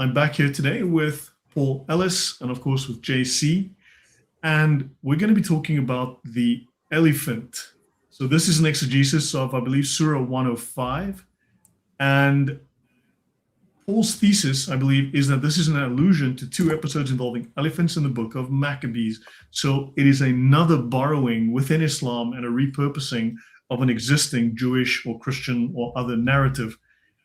I'm back here today with Paul Ellis and, of course, with JC. And we're going to be talking about the elephant. So this is an exegesis of, I believe, Surah 105. And Paul's thesis, I believe, is that this is an allusion to two episodes involving elephants in the Book of Maccabees. So it is another borrowing within Islam and a repurposing of an existing Jewish or Christian or other narrative.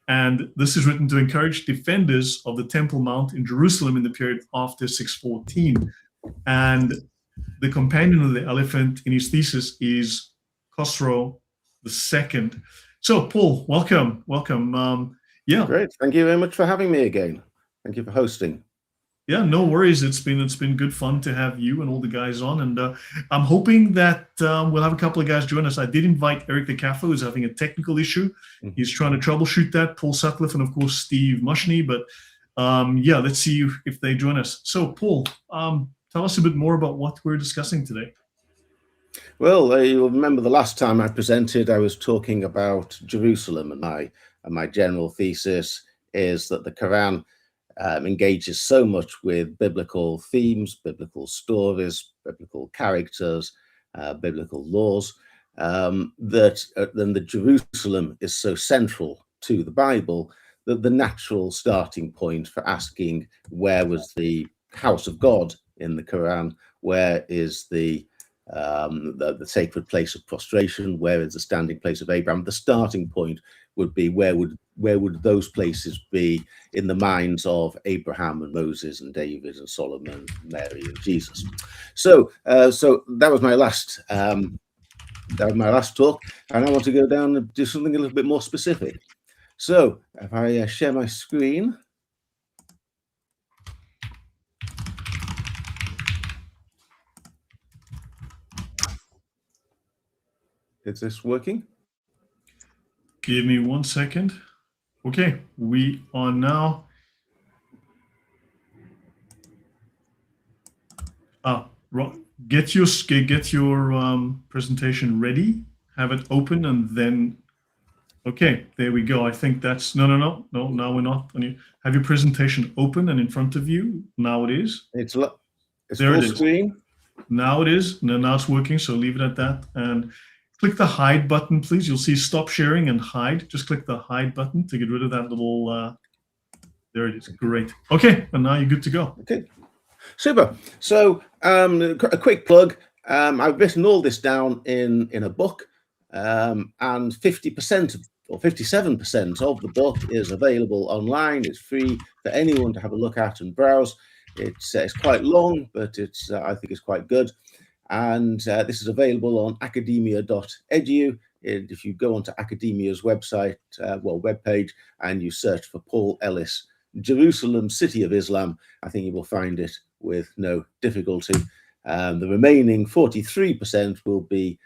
And this is written to encourage defenders of the Temple Mount in Jerusalem in the period after 614. And the companion of the elephant in his thesis is Khusrow II. So, Paul, welcome. Yeah. Great. Thank you very much for having me again. Thank you for hosting. Yeah, no worries. It's been good fun to have you and all the guys on, and I'm hoping that we'll have a couple of guys join us. I did invite Eric the Catholic, who's having a technical issue. He's trying to troubleshoot that. Paul Sutcliffe and of course Steve Mushney. But yeah, let's see if they join us. So, Paul, tell us a bit more about what we're discussing today. Well, you'll remember the last time I presented, I was talking about Jerusalem, and my general thesis is that the Quran engages so much with biblical themes, biblical stories, biblical characters, biblical laws, that then the Jerusalem is so central to the Bible that the natural starting point for asking where was the house of God in the Quran, where is the sacred place of prostration, where is the standing place of Abraham, the starting point would be where would those places be in the minds of Abraham and Moses and David and Solomon, Mary and Jesus. So that was my last talk, and I want to go down and do something a little bit more specific. So if I share my screen. Is this working? Give me 1 second. Okay, we are now. Get your presentation ready. Have it open, and then. Okay, there we go. I think that's no. Now we're not. Have your presentation open and in front of you. Now it is. It's there. Full screen. Now it is. Now it's working. So leave it at that and. Click the hide button, please. You'll see stop sharing and hide. Just click the hide button to get rid of that little, there it is. Great. Okay, and now you're good to go. Okay, super. So a quick plug. I've written all this down in a book, and 50% or 57% of the book is available online. It's free for anyone to have a look at and browse. It's quite long, but I think it's quite good. And this is available on academia.edu. If you go onto academia's website, webpage, and you search for Paul Ellis, Jerusalem, City of Islam, I think you will find it with no difficulty. The remaining 43% will be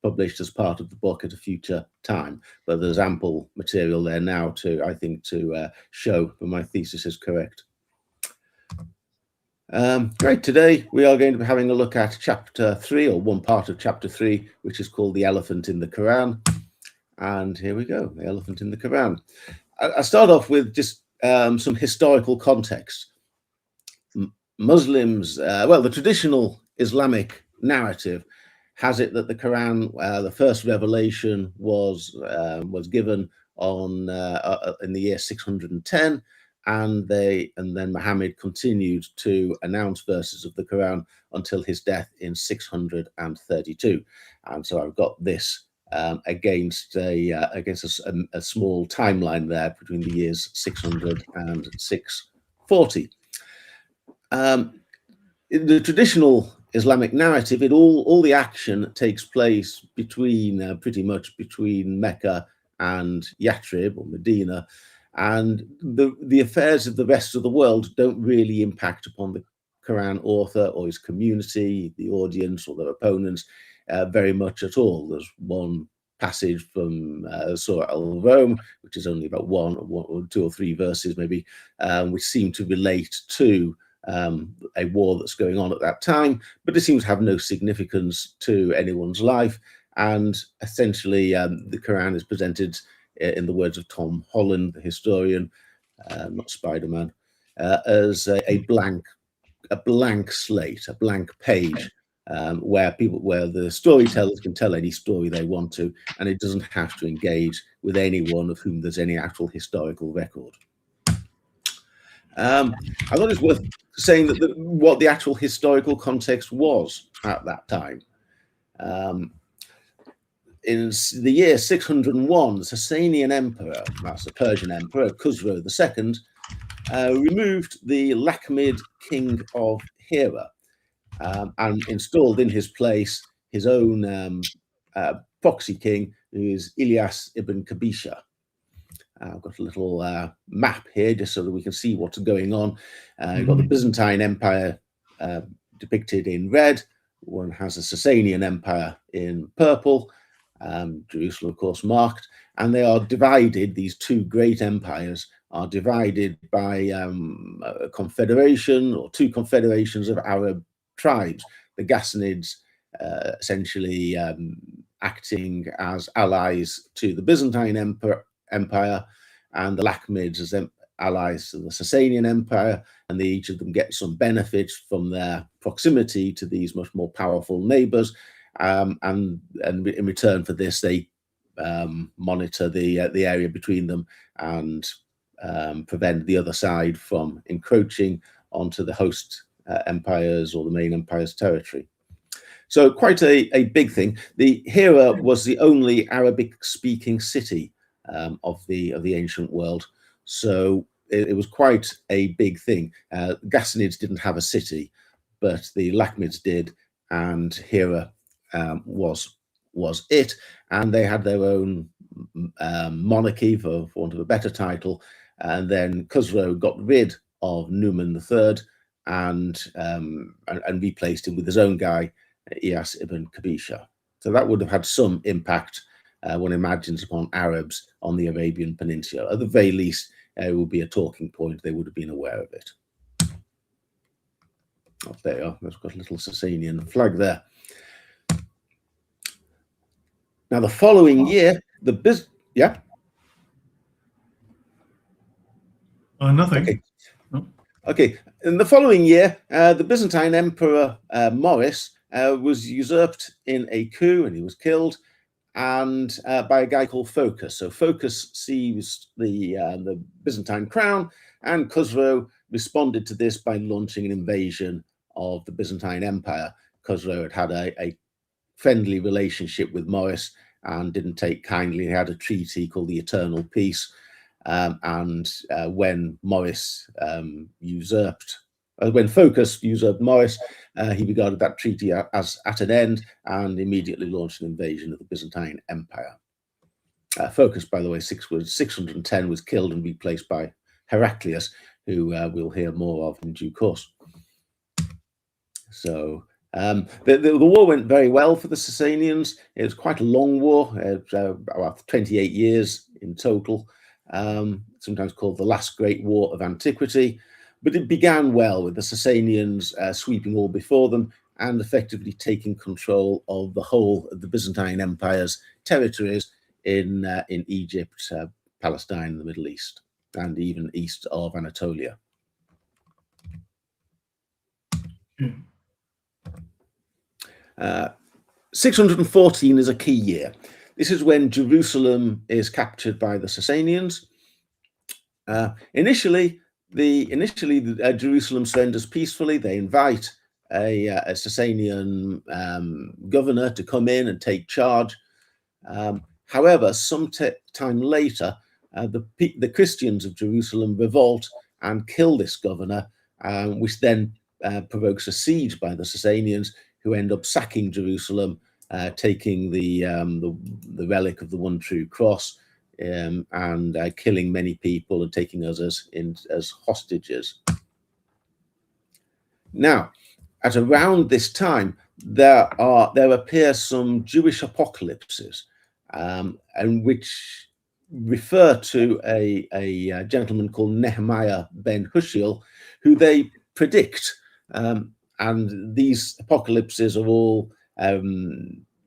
published as part of the book at a future time, but there's ample material there now to show that my thesis is correct. Great. Today we are going to be having a look at chapter 3, or one part of chapter 3, which is called the elephant in the Quran. And here we go, the elephant in the Quran. I start off with just some historical context. Muslims, the traditional Islamic narrative has it that the Quran, the first revelation was given in the year 610. And then Muhammad continued to announce verses of the Quran until his death in 632. And so I've got this against a small timeline there between the years 600 and 640. In the traditional Islamic narrative, all the action takes place pretty much between Mecca and Yathrib or Medina. And the affairs of the rest of the world don't really impact upon the Quran author or his community, the audience or their opponents, very much at all. There's one passage from Surah al-Rum, which is only about one or two or three verses maybe, which seem to relate to a war that's going on at that time, but it seems to have no significance to anyone's life. And essentially, the Quran is presented, in the words of Tom Holland, the historian, not Spider-Man, as a blank slate, a blank page, where the storytellers can tell any story they want to, and it doesn't have to engage with anyone of whom there's any actual historical record. I thought it's worth saying that what the actual historical context was at that time. In the year 601, the Sasanian emperor, that's the Persian emperor, Khusrow II, removed the Lakhmid king of Hira, and installed in his place his own proxy king, who is Ilyas ibn Kabisha. I've got a little map here just so that we can see what's going on. You've got the Byzantine Empire depicted in red. One has the Sasanian Empire in purple. Jerusalem, of course, marked. And they are divided, these two great empires are divided by a confederation or two confederations of Arab tribes. The Ghassanids essentially acting as allies to the Byzantine Empire, and the Lakhmids as allies to the Sasanian Empire, and each of them get some benefits from their proximity to these much more powerful neighbors, and in return for this they monitor the area between them and prevent the other side from encroaching onto the host empires or the main empire's territory. So quite a big thing. The Hira was the only Arabic-speaking city of the ancient world, so it was quite a big thing. Ghassanids didn't have a city, but the Lakhmids did, and Hira was it, and they had their own monarchy, for want of a better title. And then Khusrow got rid of Numan III and replaced him with his own guy, Ilyas ibn Kabisha. So that would have had some impact, one imagines, upon Arabs on the Arabian Peninsula. At the very least, it would be a talking point. They would have been aware of it. Oh, there you are. We've got a little Sasanian flag there. Now, the following year, yeah. Nothing. Okay. No. Okay. In the following year, the Byzantine Emperor Maurice was usurped in a coup, and he was killed, and by a guy called Phocas. So Phocas seized the Byzantine crown, and Khusrow responded to this by launching an invasion of the Byzantine Empire. Khusrow had a friendly relationship with Maurice and didn't take kindly. He had a treaty called the Eternal Peace. When Maurice when Phocas usurped Maurice, he regarded that treaty as at an end and immediately launched an invasion of the Byzantine Empire. Phocas, by the way, 610, was killed and replaced by Heraclius, who we'll hear more of in due course. So the war went very well for the Sasanians. It was quite a long war, about 28 years in total, sometimes called the last great war of antiquity. But it began well, with the Sasanians sweeping all before them and effectively taking control of the whole of the Byzantine Empire's territories in Egypt, Palestine, the Middle East, and even east of Anatolia. 614 is a key year. This is when Jerusalem is captured by the Sasanians. Initially, Jerusalem surrenders peacefully. They invite a Sasanian governor to come in and take charge. However, some time later, the Christians of Jerusalem revolt and kill this governor, which then provokes a siege by the Sasanians, who end up sacking Jerusalem, taking the relic of the one true cross, and killing many people and taking us as hostages. Now, at around this time, there appear some Jewish apocalypses, and which refer to a gentleman called Nehemiah ben Hushiel, who they predict. And these apocalypses are all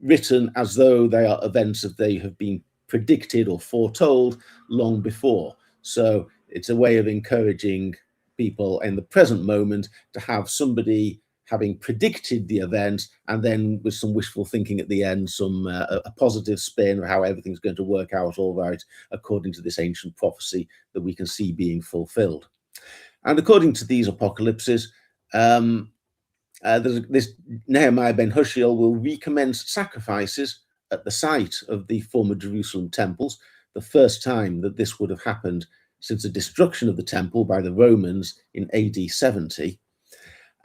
written as though they are events that they have been predicted or foretold long before. So it's a way of encouraging people in the present moment to have somebody having predicted the event, and then with some wishful thinking at the end, some a positive spin of how everything's going to work out all right, according to this ancient prophecy that we can see being fulfilled. And according to these apocalypses, this Nehemiah ben Hushiel will recommence sacrifices at the site of the former Jerusalem temples, the first time that this would have happened since the destruction of the temple by the Romans in AD 70.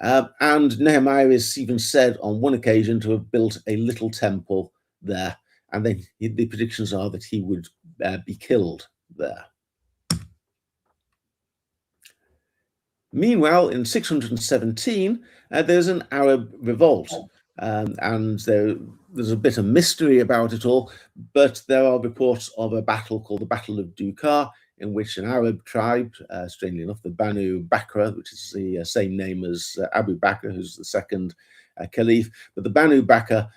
And Nehemiah is even said on one occasion to have built a little temple there, and then the predictions are that he would be killed there. Meanwhile, in 617, there's an Arab revolt, and there's a bit of mystery about it all, but there are reports of a battle called the Battle of Dukar, in which an Arab tribe, strangely enough, the Banu Bakr, which is the same name as Abu Bakr, who's the second caliph, but the Banu Bakr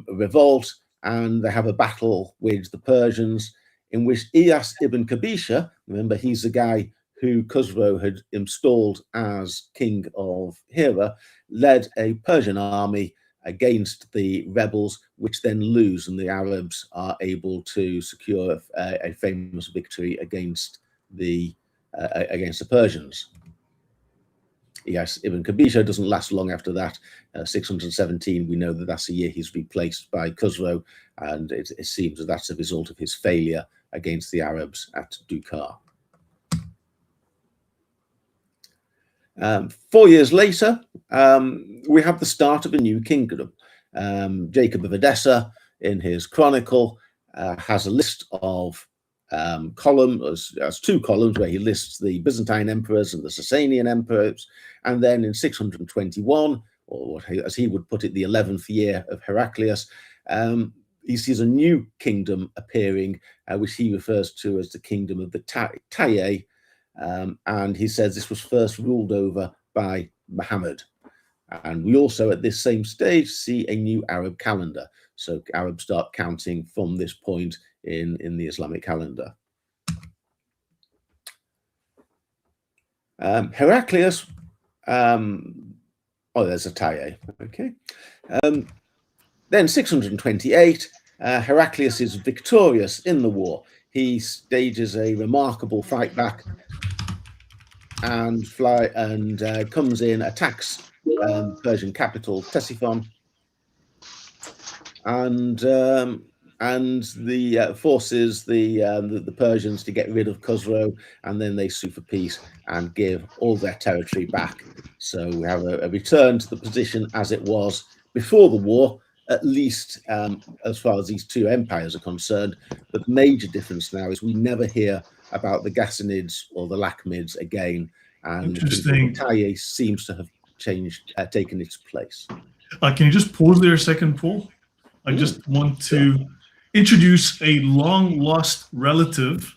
revolt, and they have a battle with the Persians, in which Iyas ibn Kabisha, remember he's the guy who Khusrow had installed as king of Hira, led a Persian army against the rebels, which then lose, and the Arabs are able to secure a famous victory against the Persians. Yes, Ibn Kabisha doesn't last long after that. 617, we know that that's the year he's replaced by Khusrow, and it seems that that's a result of his failure against the Arabs at Dukar. 4 years later, we have the start of a new kingdom. Jacob of Edessa, in his chronicle, has a list of columns, as 2 columns, where he lists the Byzantine emperors and the Sasanian emperors. And then in 621, or as he would put it, the 11th year of Heraclius, he sees a new kingdom appearing, which he refers to as the kingdom of the Taye. And he says this was first ruled over by Muhammad. And we also, at this same stage, see a new Arab calendar. So Arabs start counting from this point in the Islamic calendar. Heraclius, there's a Taye, okay. Then 628, Heraclius is victorious in the war. He stages a remarkable fight back and comes in, attacks Persian capital Ctesiphon, and forces the Persians to get rid of Khusrow, and then they sue for peace and give all their territory back. So we have a return to the position as it was before the war, at least as far as these 2 empires are concerned. But the major difference now is we never hear about the Ghassanids or the Lakhmids again, and the Taye seems to have taken its place. Can you just pause there a second, Paul? I just want to introduce a long-lost relative,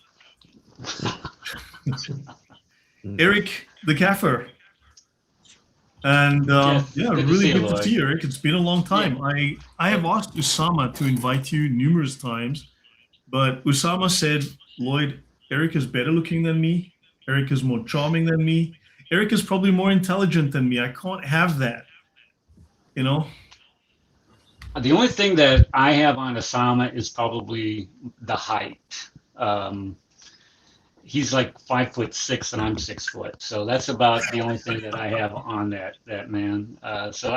Eric the Kafir. And really good to see you, Eric. It's been a long time. Yeah. I have asked Usama to invite you numerous times, but Usama said, Lloyd, Eric is better looking than me. Eric is more charming than me. Eric is probably more intelligent than me. I can't have that, you know? The only thing that I have on Usama is probably the height. He's like 5'6" and I'm 6 foot. So that's about the only thing that I have on that man. So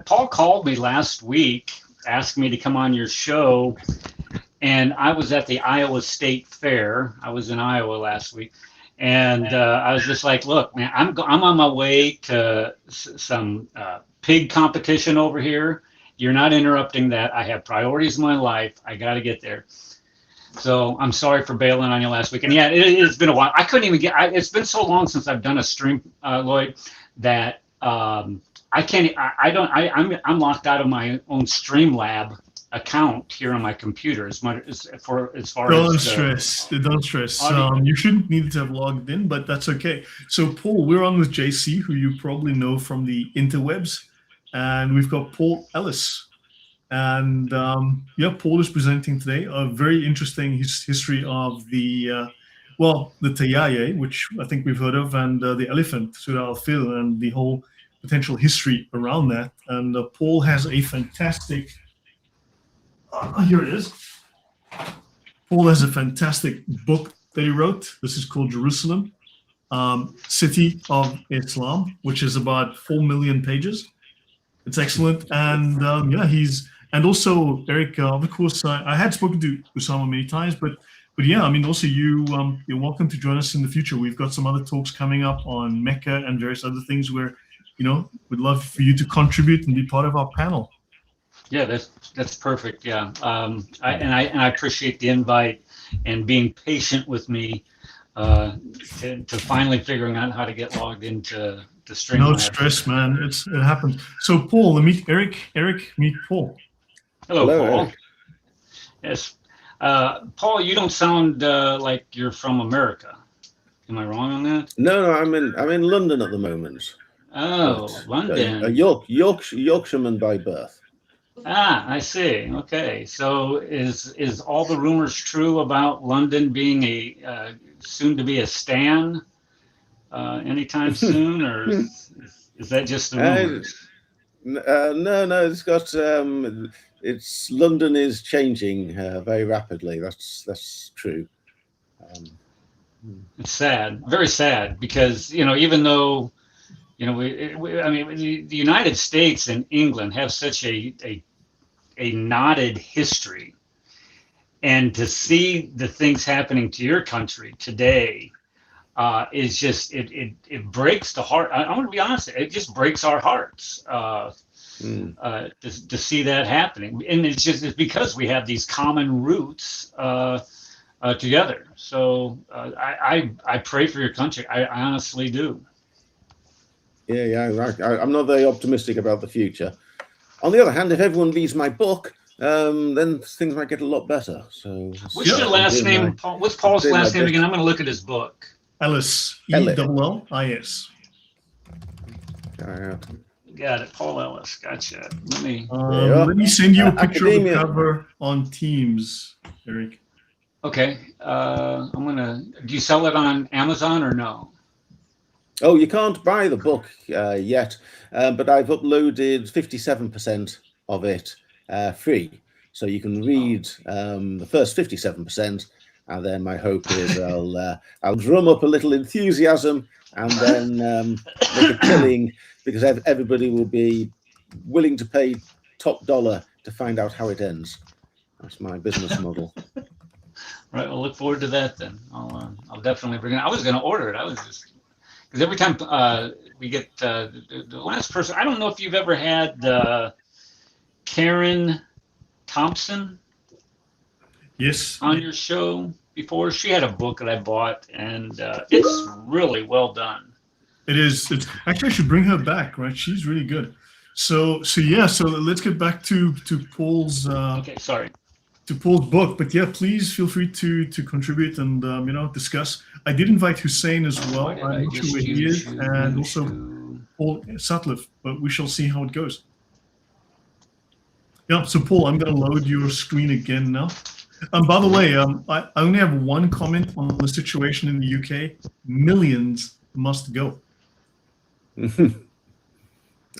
Paul called me last week, asked me to come on your show. And I was at the Iowa State Fair. I was in Iowa last week. And I was just like, look, man, I'm on my way to some pig competition over here. You're not interrupting that. I have priorities in my life. I got to get there. So I'm sorry for bailing on you last week. And yeah, it's been a while. I couldn't even it's been so long since I've done a stream, Lloyd, that I can't, I'm locked out of my own Streamlab account here on my computer as far as don't stress. You shouldn't need to have logged in, but that's okay. So Paul, we're on with JC, who you probably know from the interwebs, and we've got Paul Ellis, and Paul is presenting today a very interesting history of the Well, the Tayaye, which I think we've heard of, and the elephant, Surah al-Fil, and the whole potential history around that. And Paul has a fantastic, here it is. Paul has a fantastic book that he wrote. This is called Jerusalem, City of Islam, which is about 4 million pages. It's excellent. And and also Eric, of course, I had spoken to Usama many times, but yeah, I mean, also you're welcome to join us in the future. We've got some other talks coming up on Mecca and various other things where, we'd love for you to contribute and be part of our panel. Yeah, that's perfect. Yeah, I appreciate the invite and being patient with me to finally figuring out how to get logged into the stream. No stress, man. It happens. So Paul, meet Eric. Eric, meet Paul. Hello, Paul. Eric. Yes, Paul. You don't sound like you're from America. Am I wrong on that? No, I'm in London at the moment. Oh, London. A Yorkshireman by birth. Ah, I see. Okay, so is all the rumors true about London being a soon to be a stan anytime soon, or is that just the rumors? No. It's got London is changing very rapidly. That's true. It's sad, very sad, because even though the United States and England have such a knotted history, and to see the things happening to your country today is just it breaks the heart. I want to be honest, it just breaks our hearts to see that happening, and it's because we have these common roots together. So I pray for your country. I honestly do. Yeah, right. I'm not very optimistic about the future. On the other hand, if everyone reads my book, then things might get a lot better. So, what's your last name, Paul? What's Paul's last name again? I'm going to look at his book. Ellis. Ellis. Got it, Paul Ellis. Gotcha. Let me send you a picture of the cover on Teams, Eric. Okay. Do you sell it on Amazon or no? Oh, you can't buy the book yet, but I've uploaded 57% of it free. So you can read the first 57%, and then my hope is I'll drum up a little enthusiasm and then make a killing, because everybody will be willing to pay top dollar to find out how it ends. That's my business model. Right. We'll look forward to that then. I'll definitely bring it. I was going to order it. I was just because every time we get the last person. I don't know if you've ever had Karen Thompson. Yes. On your show before. She had a book that I bought, and it's really well done. It is. It's actually, I should bring her back. Right. She's really good. So yeah. So let's get back to Paul's. Okay. Sorry. To Paul's book, but yeah, please feel free to contribute and discuss. I did invite Hussein as well. I'm not sure where he is, and also Paul Sutliff, but we shall see how it goes. Yeah, so Paul, I'm going to load your screen again now. By the way, I only have one comment on the situation in the UK. Millions must go.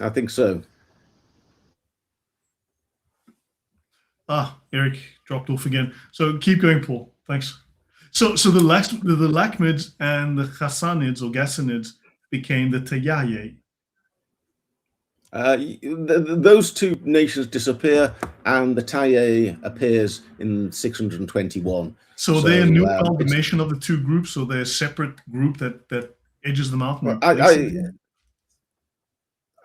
I think so. Eric dropped off again. So keep going, Paul. Thanks. So the Lakhmids and the Hassanids or Ghassanids became the Tayaye. Those two nations disappear, and the Tayaye appears in 621. So they're a new amalgamation of the two groups, or they're a separate group that edges them out.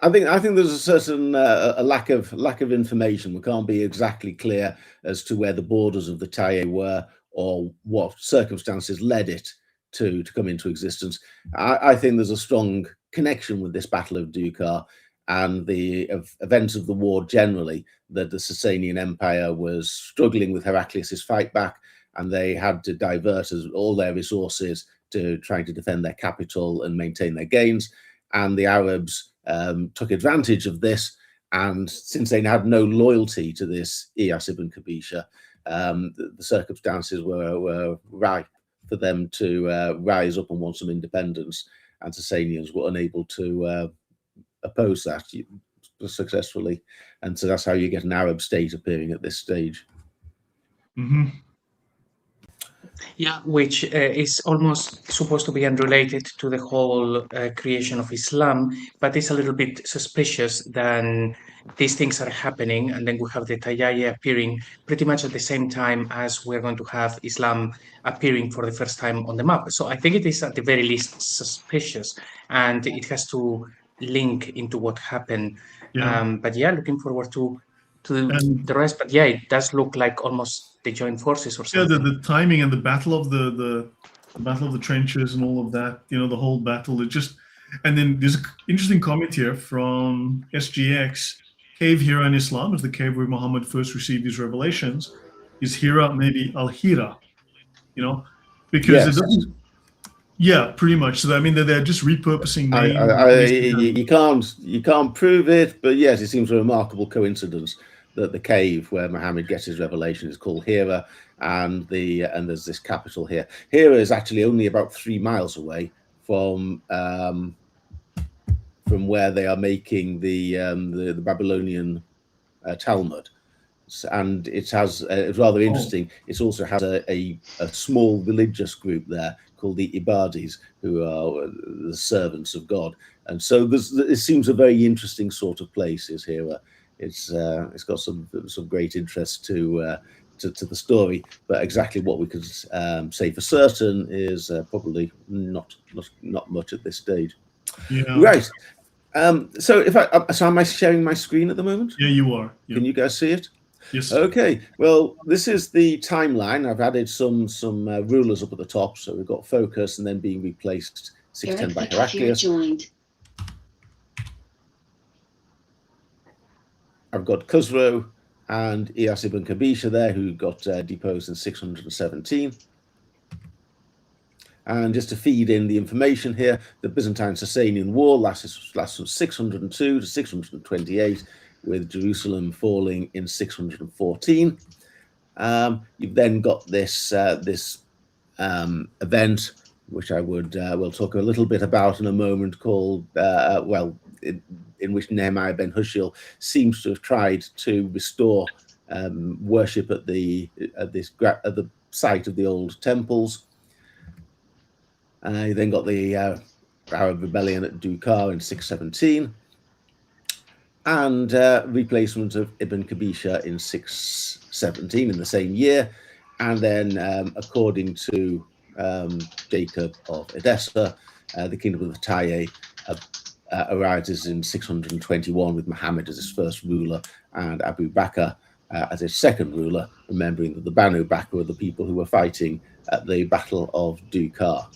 I think there's a certain a lack of information. We can't be exactly clear as to where the borders of the Tayaye were or what circumstances led it to come into existence. I think there's a strong connection with this Battle of Dukar and the events of the war generally, that the Sasanian Empire was struggling with Heraclius's fight back, and they had to divert all their resources to trying to defend their capital and maintain their gains. And the Arabs took advantage of this, and since they had no loyalty to this Iyas ibn Kabisha, the circumstances were ripe for them to rise up and want some independence, and Sasanians were unable to oppose that successfully, and so that's how you get an Arab state appearing at this stage. Mm-hmm. Yeah, which is almost supposed to be unrelated to the whole creation of Islam, but it's a little bit suspicious that these things are happening, and then we have the Tayyaya appearing pretty much at the same time as we're going to have Islam appearing for the first time on the map. So I think it is at the very least suspicious, and it has to link into what happened. Yeah. But yeah, looking forward to And- the rest. But yeah, it does look like almost they joined forces or Yeah, something. the timing and the battle of the battle of the trenches and all of that, the whole battle, and then there's an interesting comment here from SGX. Cave Hira in Islam is the cave where Muhammad first received these revelations. Is Hira maybe Al-Hira? Because Yes. it doesn't. Yeah, pretty much. So I mean, they're just repurposing names. You can't prove it, but yes, it seems a remarkable coincidence that the cave where Muhammad gets his revelation is called Hira, and there's this capital here. Hira is actually only about 3 miles away from where they are making the Babylonian Talmud, and it has it's rather interesting. It also has a small religious group there called the Ibadis, who are the servants of God, and so it seems a very interesting sort of place. Is Hira. It's got some great interest to the story, but exactly what we could say for certain is probably not much at this stage. Yeah. Right. So am I sharing my screen at the moment? Yeah, you are. Yeah. Can you guys see it? Yes. Okay. Well, this is the timeline. I've added some rulers up at the top, so we've got focus and then being replaced 610 by Heraclius. I've got Khusrow and Iyas ibn Kabisha there, who got deposed in 617. And just to feed in the information here, the Byzantine-Sasanian War lasts from 602 to 628, with Jerusalem falling in 614. You've then got this event, which I will talk a little bit about in a moment, called in which Nehemiah ben Hushiel seems to have tried to restore worship at the site of the old temples. You then got the Arab rebellion at Dukar in 617, and replacement of Ibn Kabisha in 617 in the same year. And then, according to Jacob of Edessa, the kingdom of the Taye arises in 621 with Muhammad as his first ruler and Abu Bakr as his second ruler, remembering that the Banu Bakr were the people who were fighting at the Battle of Dukar.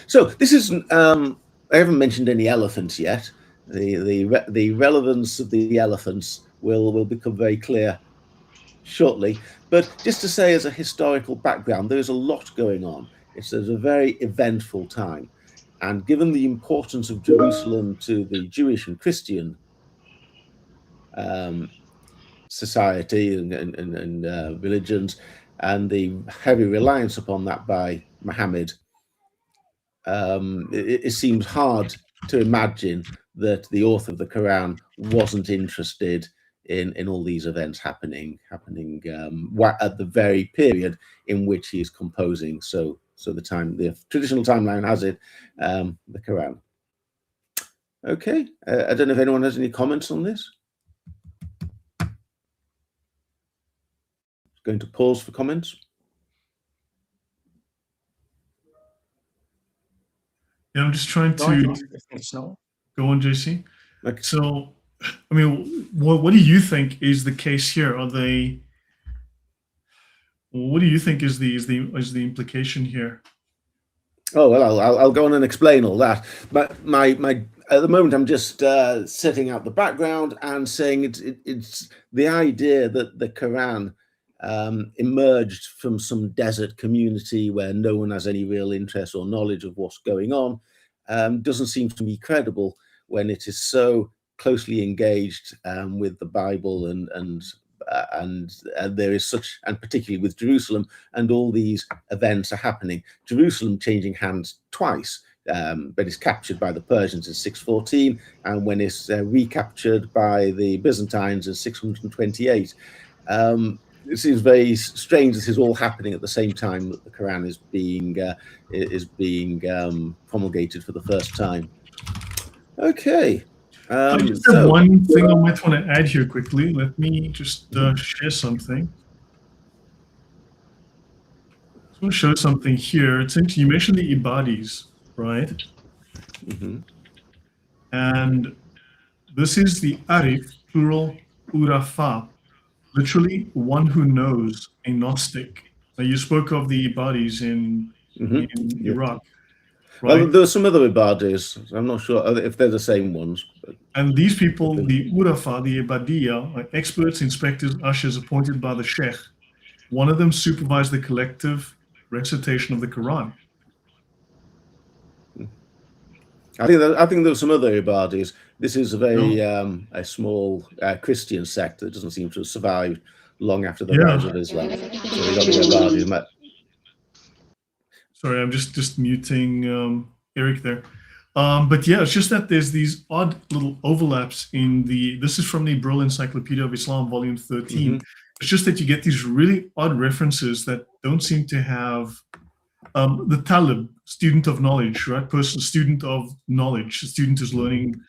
So this is I haven't mentioned any elephants yet. The relevance of the elephants will become very clear shortly. But just to say, as a historical background, there is a lot going on. It's a very eventful time. And given the importance of Jerusalem to the Jewish and Christian society and religions, and the heavy reliance upon that by Muhammad, it seems hard to imagine that the author of the Quran wasn't interested in all these events happening at the very period in which he is composing. So the traditional timeline has it, the Quran. Okay, I don't know if anyone has any comments on this. Going to pause for comments. Yeah, I'm just trying to go on, JC. Okay. So, I mean, what do you think is the case here? What do you think is the implication here? Oh well, I'll go on and explain all that. But my at the moment, I'm just setting out the background and saying it's the idea that the Quran emerged from some desert community where no one has any real interest or knowledge of what's going on doesn't seem to be credible when it is so closely engaged with the Bible and and there is such, and particularly with Jerusalem, and all these events are happening. Jerusalem changing hands twice, but it's captured by the Persians in 614, and when it's recaptured by the Byzantines in 628. It seems very strange this is all happening at the same time that the Quran is being promulgated for the first time. Okay. I just have one thing I might want to add here quickly. Let me just share something. I just want to show something here. It's interesting. You mentioned the ibadis, right? And this is the arif, plural urafa, literally one who knows, a Gnostic. Now, you spoke of the ibadis in Iraq. Right? Well, there are some other ibadis. I'm not sure if they're the same ones. But... And these people, the Urafa, the Ibadiyya, are experts, inspectors, ushers appointed by the Sheikh. One of them supervised the collective recitation of the Quran. I think there are some other ibadis. This is a very a small Christian sect that doesn't seem to have survived long after the rise of Islam. So we got the ibadis. Sorry, I'm just muting Eric there. But yeah, it's just that there's these odd little overlaps in this is from the Brill Encyclopedia of Islam, volume 13. It's just that you get these really odd references that don't seem to have the talib, student of knowledge, right? Student of knowledge. A student is learning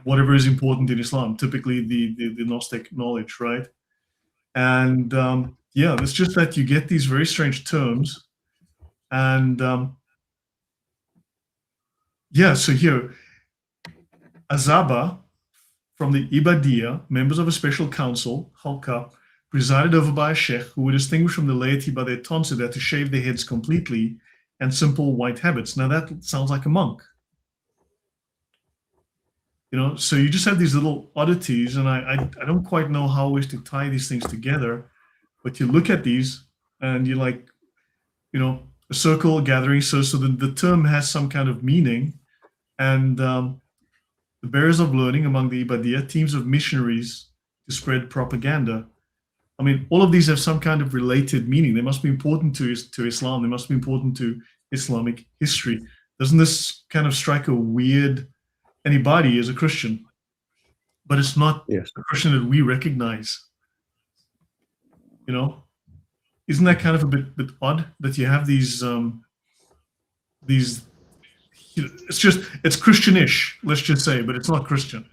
whatever is important in Islam, typically the Gnostic knowledge, right? And yeah, it's just that you get these very strange terms. And yeah, so here, Azaba from the Ibadiyya, members of a special council, Halqa, presided over by a sheikh who were distinguished from the laity by their tonsure to shave their heads completely and simple white habits. Now that sounds like a monk. You know, so you just have these little oddities, and I don't quite know how we to tie these things together, but you look at these and you're like, you know, a circle, gathering, so the term has some kind of meaning, and the bearers of learning among the Ibadiyya, teams of missionaries to spread propaganda. I mean, all of these have some kind of related meaning. They must be important to Islam. They must be important to Islamic history. Doesn't this kind of strike a weird? Anybody is a Christian, but it's not a Christian that we recognize. You know, isn't that kind of a bit odd that you have these? You know, it's Christianish, let's just say, but it's not Christian.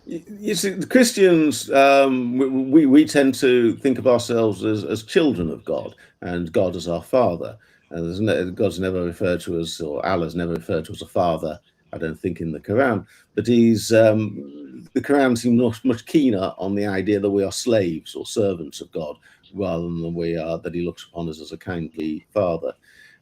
You see, the Christians, we tend to think of ourselves as children of God, and God as our Father. God's never referred to us, or Allah's never referred to as a father, I don't think, in the Quran. But the Quran seems much keener on the idea that we are slaves or servants of God, rather than that He looks upon us as a kindly Father.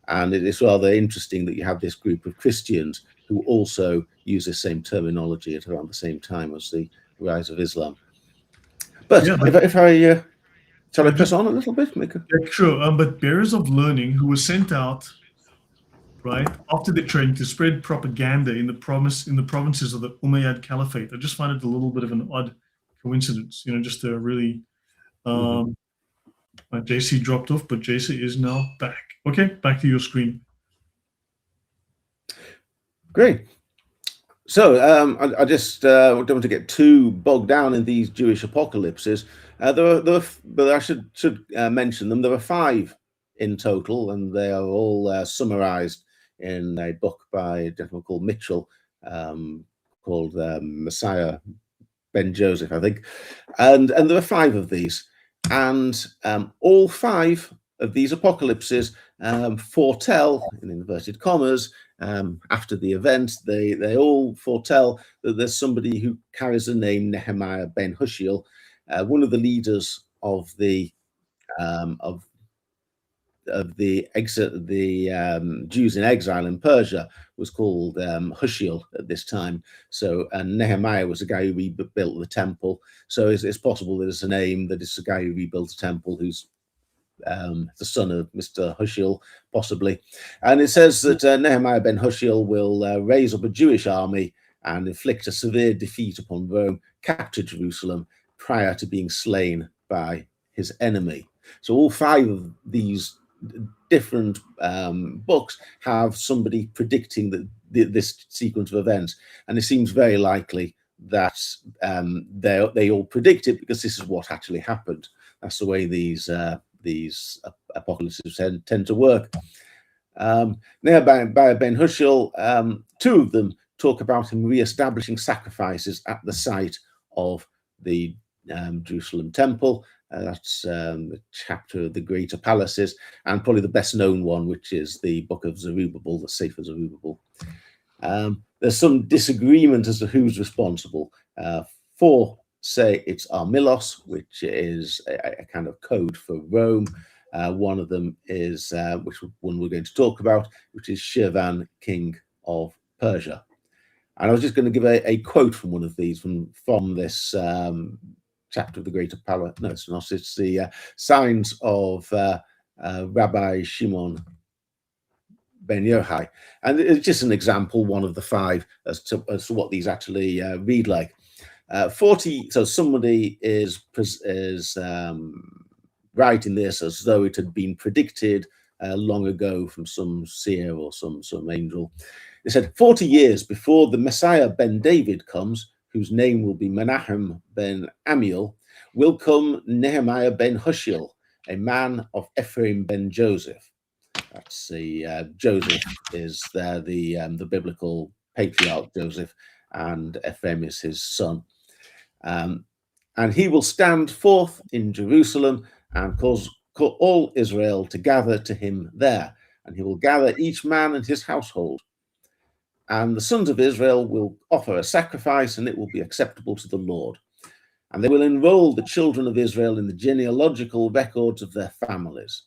And it is rather interesting that you have this group of Christians who also use the same terminology at around the same time as the rise of Islam. But shall I press on a little bit, Mika? Yeah, sure. But bearers of learning who were sent out, right, after the training to spread propaganda in the provinces of the Umayyad Caliphate. I just find it a little bit of an odd coincidence, you know, just a really. JC dropped off, but JC is now back. Okay, back to your screen. Great. So I just don't want to get too bogged down in these Jewish apocalypses. But I should mention them. There are 5 in total, and they are all summarized in a book by a gentleman called Mitchell, called Messiah Ben Joseph, I think. And there are 5 of these, and all 5 of these apocalypses foretell, in inverted commas, after the event, they all foretell that there's somebody who carries the name Nehemiah ben Hushiel, one of the leaders of the Jews in exile in Persia was called Hushiel at this time. So, and Nehemiah was the guy who rebuilt the temple. So it's possible that it's a name that it's the guy who rebuilt the temple who's the son of Mr. Hushiel, possibly. And it says that Nehemiah ben Hushiel will raise up a Jewish army and inflict a severe defeat upon Rome, capture Jerusalem prior to being slain by his enemy. So all 5 of these different books have somebody predicting this sequence of events, and it seems very likely that they all predict it because this is what actually happened. That's the way these apocalypses tend to work. Nehemiah ben Hushiel, 2 of them talk about him re-establishing sacrifices at the site of the Jerusalem temple. That's the chapter of the Greater Palaces, and probably the best known one, which is the Book of Zerubbabel, the Sefer Zerubbabel. There's some disagreement as to who's responsible. 4 say it's Armilos, which is a kind of code for Rome. One of them is, which one we're going to talk about, which is Shirvan, king of Persia. And I was just going to give a quote from one of these, from this chapter of the Greater Palace. No, it's not. It's the Signs of Rabbi Shimon ben Yochai. And it's just an example, one of the 5, as to what these actually read like. 40, so somebody is writing this as though it had been predicted long ago from some seer or some angel. They said, 40 years before the Messiah ben David comes, whose name will be Menahem ben Amiel, will come Nehemiah ben Hushiel, a man of Ephraim ben Joseph. That's the Joseph is there, the biblical patriarch Joseph, and Ephraim is his son. And he will stand forth in Jerusalem and cause all Israel to gather to him there, and he will gather each man and his household. And the sons of Israel will offer a sacrifice, and it will be acceptable to the Lord. And they will enroll the children of Israel in the genealogical records of their families.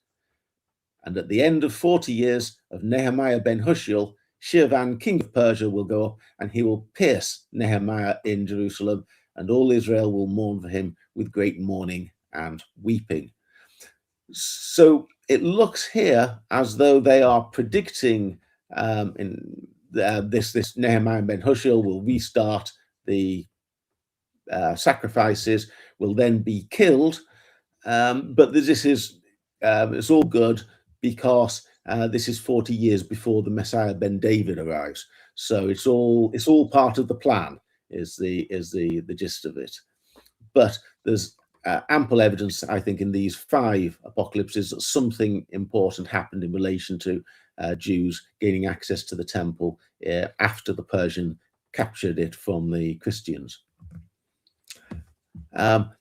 And at the end of 40 years of Nehemiah ben Hushiel, Shirvan, king of Persia, will go up, and he will pierce Nehemiah in Jerusalem, and all Israel will mourn for him with great mourning and weeping. So it looks here as though they are predicting this Nehemiah ben Hushiel will restart the sacrifices, will then be killed, but this is it's all good because this is 40 years before the Messiah ben David arrives. So it's all part of the plan, is the gist of it. But there's ample evidence, I think, in these 5 apocalypses that something important happened in relation to Jews gaining access to the temple after the Persian captured it from the Christians.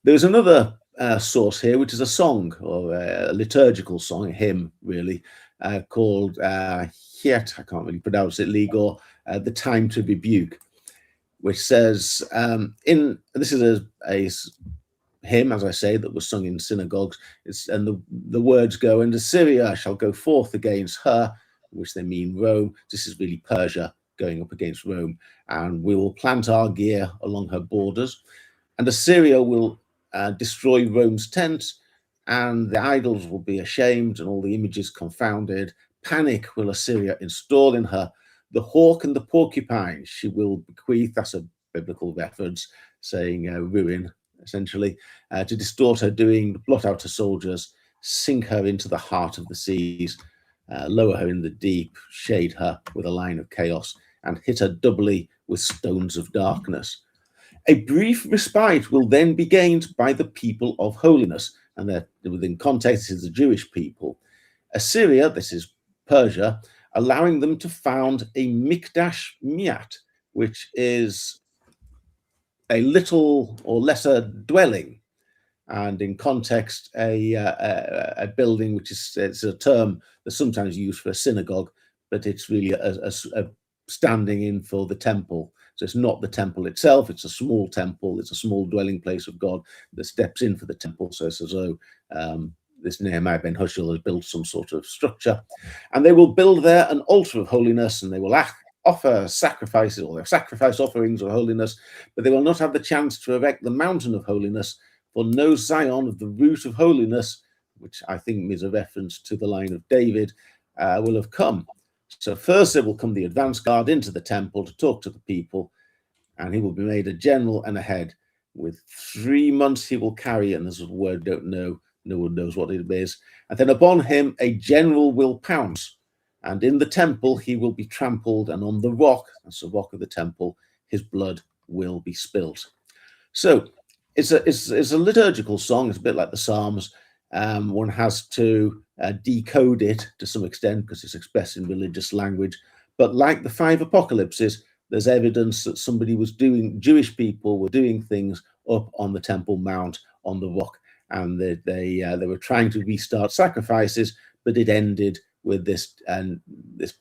There's another source here, which is a song, or a liturgical song, a hymn really, called Hiet, I can't really pronounce it, Ligor, the Time to Rebuke, which says, this is a hymn, as I say, that was sung in synagogues, and the words go, and Assyria shall go forth against her, which they mean Rome. This is really Persia going up against Rome, and we will plant our gear along her borders, and Assyria will destroy Rome's tents, and the idols will be ashamed, and all the images confounded. Panic will Assyria install in her. The hawk and the porcupine she will bequeath. That's a biblical reference, saying ruin, essentially, to distort her doing, blot out her soldiers, sink her into the heart of the seas, lower her in the deep, shade her with a line of chaos, and hit her doubly with stones of darkness. A brief respite will then be gained by the people of holiness, and that within context is the Jewish people. Assyria, this is Persia, allowing them to found a Mikdash Miat, which is a little or lesser dwelling, and in context a building which is, it's a term that's sometimes used for a synagogue, but it's really a standing in for the temple. So it's not the temple itself, it's a small temple, it's a small dwelling place of God that steps in for the temple. So it's as though this Nehemiah ben Hushiel has built some sort of structure, and they will build there an altar of holiness, and they will offer sacrifices, or their sacrifice offerings of holiness, but they will not have the chance to erect the mountain of holiness, for no Zion of the root of holiness, which I think is a reference to the line of David, will have come. So first there will come the advance guard into the temple to talk to the people, and he will be made a general and a head. with 3 months he will carry, and there's a word don't know, no one knows what it is. And then upon him a general will pounce, and in the temple he will be trampled, and on the rock, that's the rock of the temple, his blood will be spilt. So it's a liturgical song. It's a bit like the Psalms. One has to decode it to some extent because it's expressed in religious language. But like the 5 apocalypses, there's evidence that Jewish people were doing things up on the Temple Mount on the rock, and they were trying to restart sacrifices, but it ended with this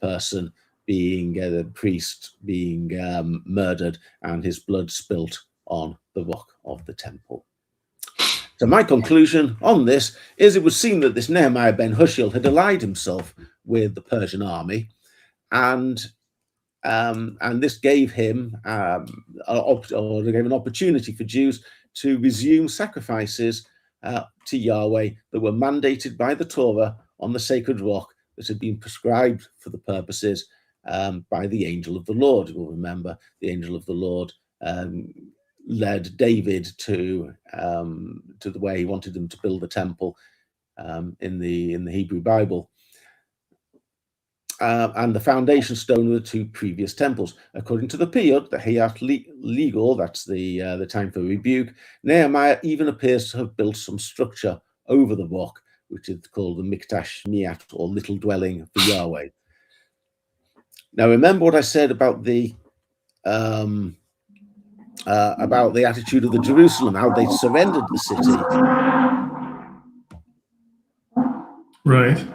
person being the priest being murdered and his blood spilt on the rock of the temple. So my conclusion on this is it would seem that this Nehemiah ben Hushiel had allied himself with the Persian army, and this gave him an opportunity for Jews to resume sacrifices to Yahweh that were mandated by the Torah on the sacred rock that had been prescribed for the purposes by the angel of the Lord. You will remember the angel of the Lord led David to the way he wanted him to build the temple in the Hebrew Bible. And the foundation stone were the 2 previous temples. According to the Piyut, the Hayat Legal, that's the time for rebuke, Nehemiah even appears to have built some structure over the rock, which is called the Mikdash Miat, or little dwelling for Yahweh. Now, remember what I said about the attitude of the Jerusalem, how they surrendered the city. Right.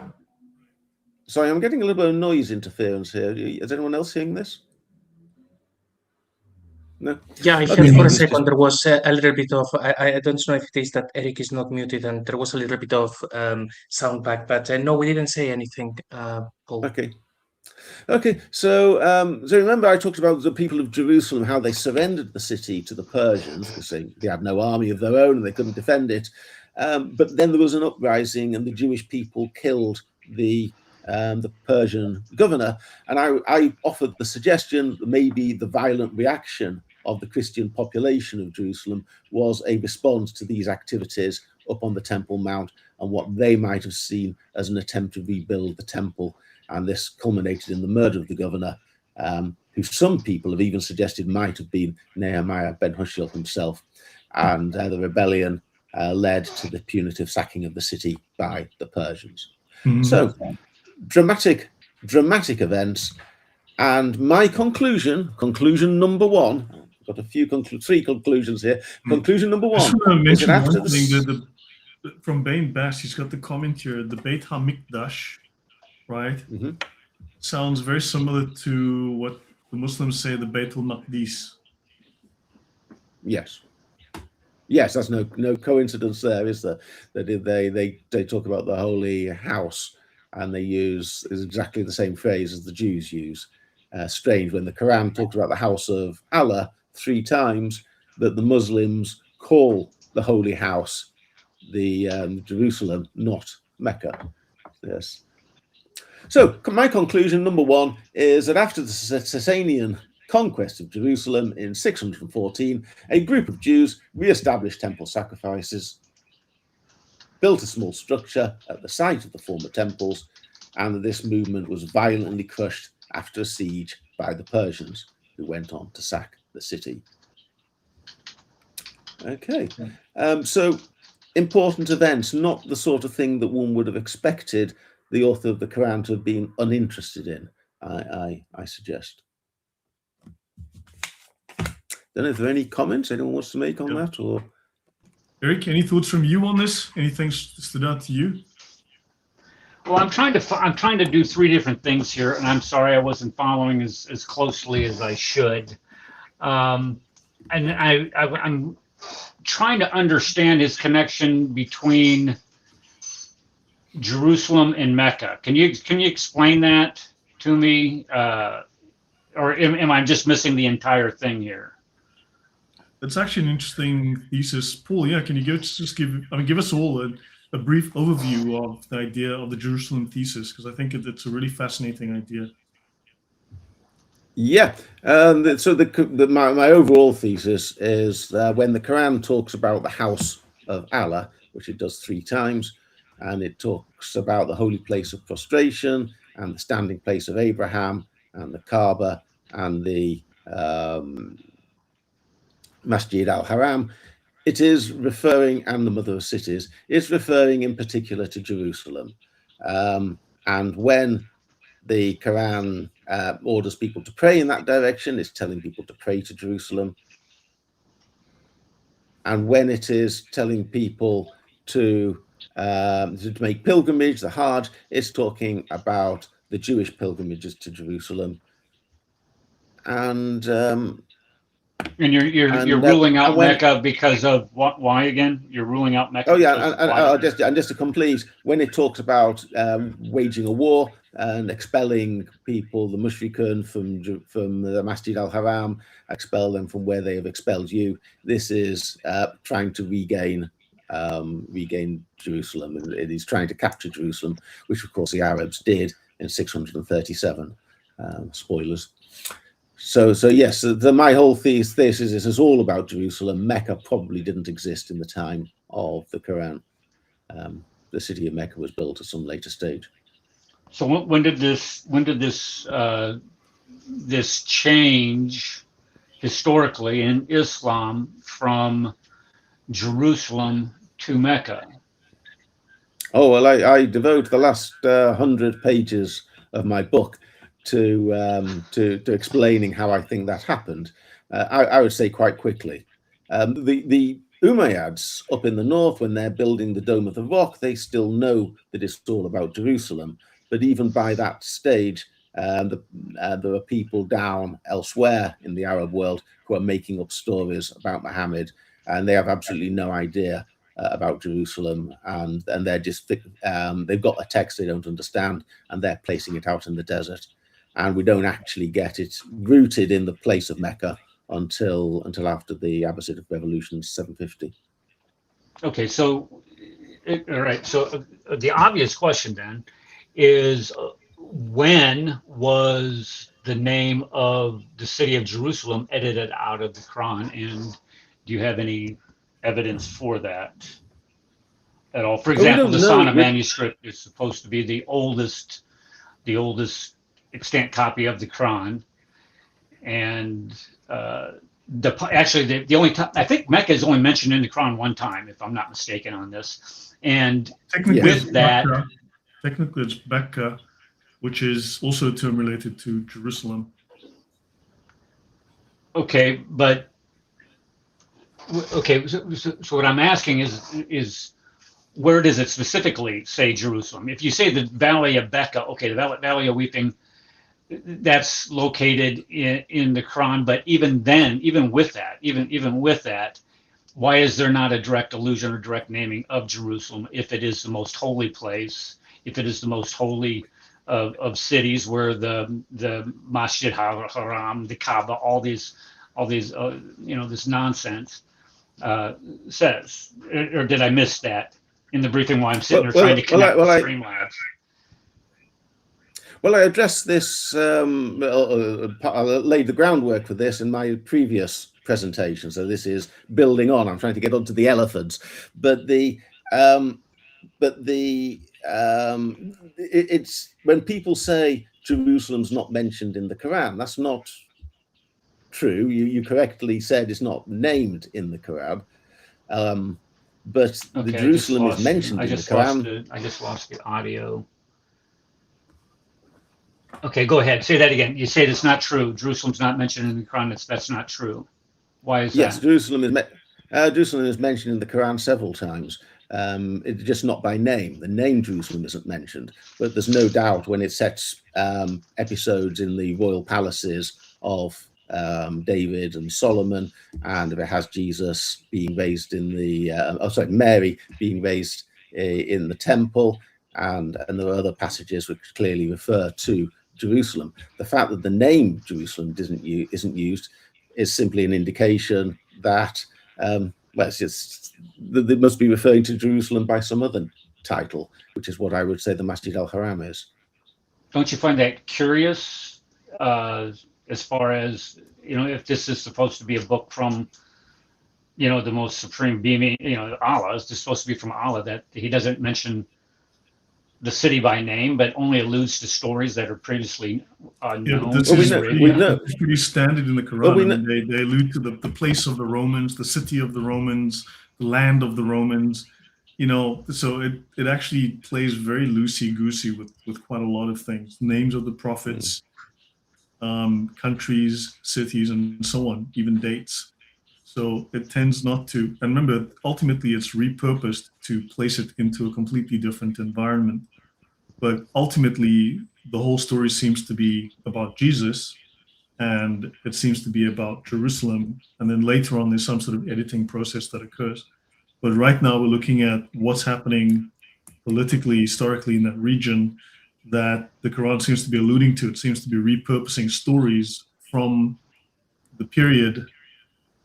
Sorry, I'm getting a little bit of noise interference here. Is anyone else hearing this? No? Yeah, I Okay, heard for a it's second just- there was a little bit of, I don't know if it is that Eric is not muted and there was a little bit of sound back, but no, we didn't say anything, Paul. Okay, so remember I talked about the people of Jerusalem, how they surrendered the city to the Persians because they had no army of their own and they couldn't defend it. But then there was an uprising and the Jewish people killed the Persian governor. And I offered the suggestion that maybe the violent reaction of the Christian population of Jerusalem was a response to these activities up on the Temple Mount and what they might have seen as an attempt to rebuild the temple. And this culminated in the murder of the governor, who some people have even suggested might have been Nehemiah ben Hushiel himself. And the rebellion led to the punitive sacking of the city by the Persians. Mhm. So dramatic events. And my conclusion number 1, I've got a few 3 conclusions here. Conclusion number 1 Just want to is that mention after one thing from Bain Bass, he's got the comment here, the Beit HaMikdash, right? Mhm. Sounds very similar to what the Muslims say, the Beit al-Maqdis. Yes, that's no coincidence there, is there? They talk about the holy house, and they use exactly the same phrase as the Jews use. Strange when the Quran talks about the house of Allah 3 times, that the Muslims call the holy house the Jerusalem, not Mecca. Yes. So my conclusion number 1 is that after the Sasanian conquest of Jerusalem in 614, a group of Jews re-established temple sacrifices, built a small structure at the site of the former temples, and that this movement was violently crushed after a siege by the Persians, who went on to sack the city. Okay, so important events, not the sort of thing that one would have expected the author of the Quran to have been uninterested in, I suggest. Don't know if there are any comments anyone wants to make on that, or Eric, any thoughts from you on this? Anything stood out to you? Well, I'm trying to do 3 different things here, and I'm sorry I wasn't following as closely as I should. And I'm trying to understand his connection between Jerusalem and Mecca. Can you explain that to me, or am I just missing the entire thing here? That's actually an interesting thesis, Paul. Yeah, can you give us all a brief overview of the idea of the Jerusalem thesis, because I think it's a really fascinating idea. Yeah. So my overall thesis is when the Quran talks about the house of Allah, which it does 3 times, and it talks about the holy place of prostration and the standing place of Abraham and the Kaaba and the Masjid al-Haram, it is referring, and the mother of cities, it's referring in particular to Jerusalem. And when the Quran orders people to pray in that direction, it's telling people to pray to Jerusalem. And when it is telling people to make pilgrimage, the Hajj, it's talking about the Jewish pilgrimages to Jerusalem. And you're ruling out Mecca because of what? Why again? You're ruling out Mecca. Oh yeah, and just to complete, when it talks about waging a war and expelling people, the mushrikun from the Masjid al-Haram, expel them from where they have expelled you. This is trying to regain Jerusalem, and it is trying to capture Jerusalem, which of course the Arabs did in 637. Spoilers. So yes, my whole thesis is all about Jerusalem. Mecca probably didn't exist in the time of the Quran. The city of Mecca was built at some later stage. So when did this this change historically in Islam from Jerusalem to Mecca? Oh well, I devote the last 100 pages of my book to explaining how I think that happened. I would say quite quickly. The Umayyads up in the north, when they're building the Dome of the Rock, they still know that it's all about Jerusalem. But even by that stage, there are people down elsewhere in the Arab world who are making up stories about Muhammad, and they have absolutely no idea about Jerusalem, and they're just they've got a text they don't understand, and they're placing it out in the desert. And we don't actually get it rooted in the place of Mecca until after the Abbasid Revolution, 750. Okay, so all right. So the obvious question then is, when was the name of the city of Jerusalem edited out of the Quran, and do you have any evidence for that at all? For example, the Sana manuscript is supposed to be the oldest extant copy of the Quran, and the only time I think Mecca is only mentioned in the Quran one time, if I'm not mistaken on this. And with that, technically it's Becca, which is also a term related to Jerusalem. Okay, but okay, so what I'm asking is where does it specifically say Jerusalem? If you say the Valley of Becca, okay, the Valley of Weeping, that's located in the Quran, but even then, even with that, why is there not a direct allusion or direct naming of Jerusalem if it is the most holy place, if it is the most holy of cities, where the Masjid al-Haram, the Kaaba, all these this nonsense says? Or did I miss that in the briefing while I'm sitting there trying to connect the Streamlabs? Well, I addressed this, I laid the groundwork for this in my previous presentation. So this is building on. I'm trying to get onto the elephants, but it's when people say Jerusalem's not mentioned in the Quran, that's not true. You correctly said it's not named in the Quran, but the Jerusalem is mentioned in the Quran. I just lost the audio. Okay, go ahead. Say that again. You say it's not true. Jerusalem's not mentioned in the Quran. That's not true. Why is that? Yes, Jerusalem is mentioned in the Quran several times. It's just not by name. The name Jerusalem isn't mentioned, but there's no doubt when it sets episodes in the royal palaces of David and Solomon, and if it has Jesus being raised in the Mary being raised in the temple, and there are other passages which clearly refer to Jerusalem. The fact that the name Jerusalem isn't used is simply an indication that it's just they must be referring to Jerusalem by some other title, which is what I would say the Masjid al-Haram is. Don't you find that curious? as far as, if this is supposed to be a book from, the most supreme being, Allah, is this supposed to be from Allah, that he doesn't mention the city by name, but only alludes to stories that are previously Yeah, but known. this Well, we is know- pretty, we know- it's pretty standard in the Quran. Well, we I mean, they allude to the place of the Romans, the city of the Romans, the land of the Romans. So it actually plays very loosey-goosey with quite a lot of things. Names of the prophets, countries, cities, and so on, even dates. So it tends not to. And remember, ultimately, it's repurposed to place it into a completely different environment. But ultimately, the whole story seems to be about Jesus, and it seems to be about Jerusalem. And then later on, there's some sort of editing process that occurs. But right now, we're looking at what's happening politically, historically in that region that the Quran seems to be alluding to. It seems to be repurposing stories from the period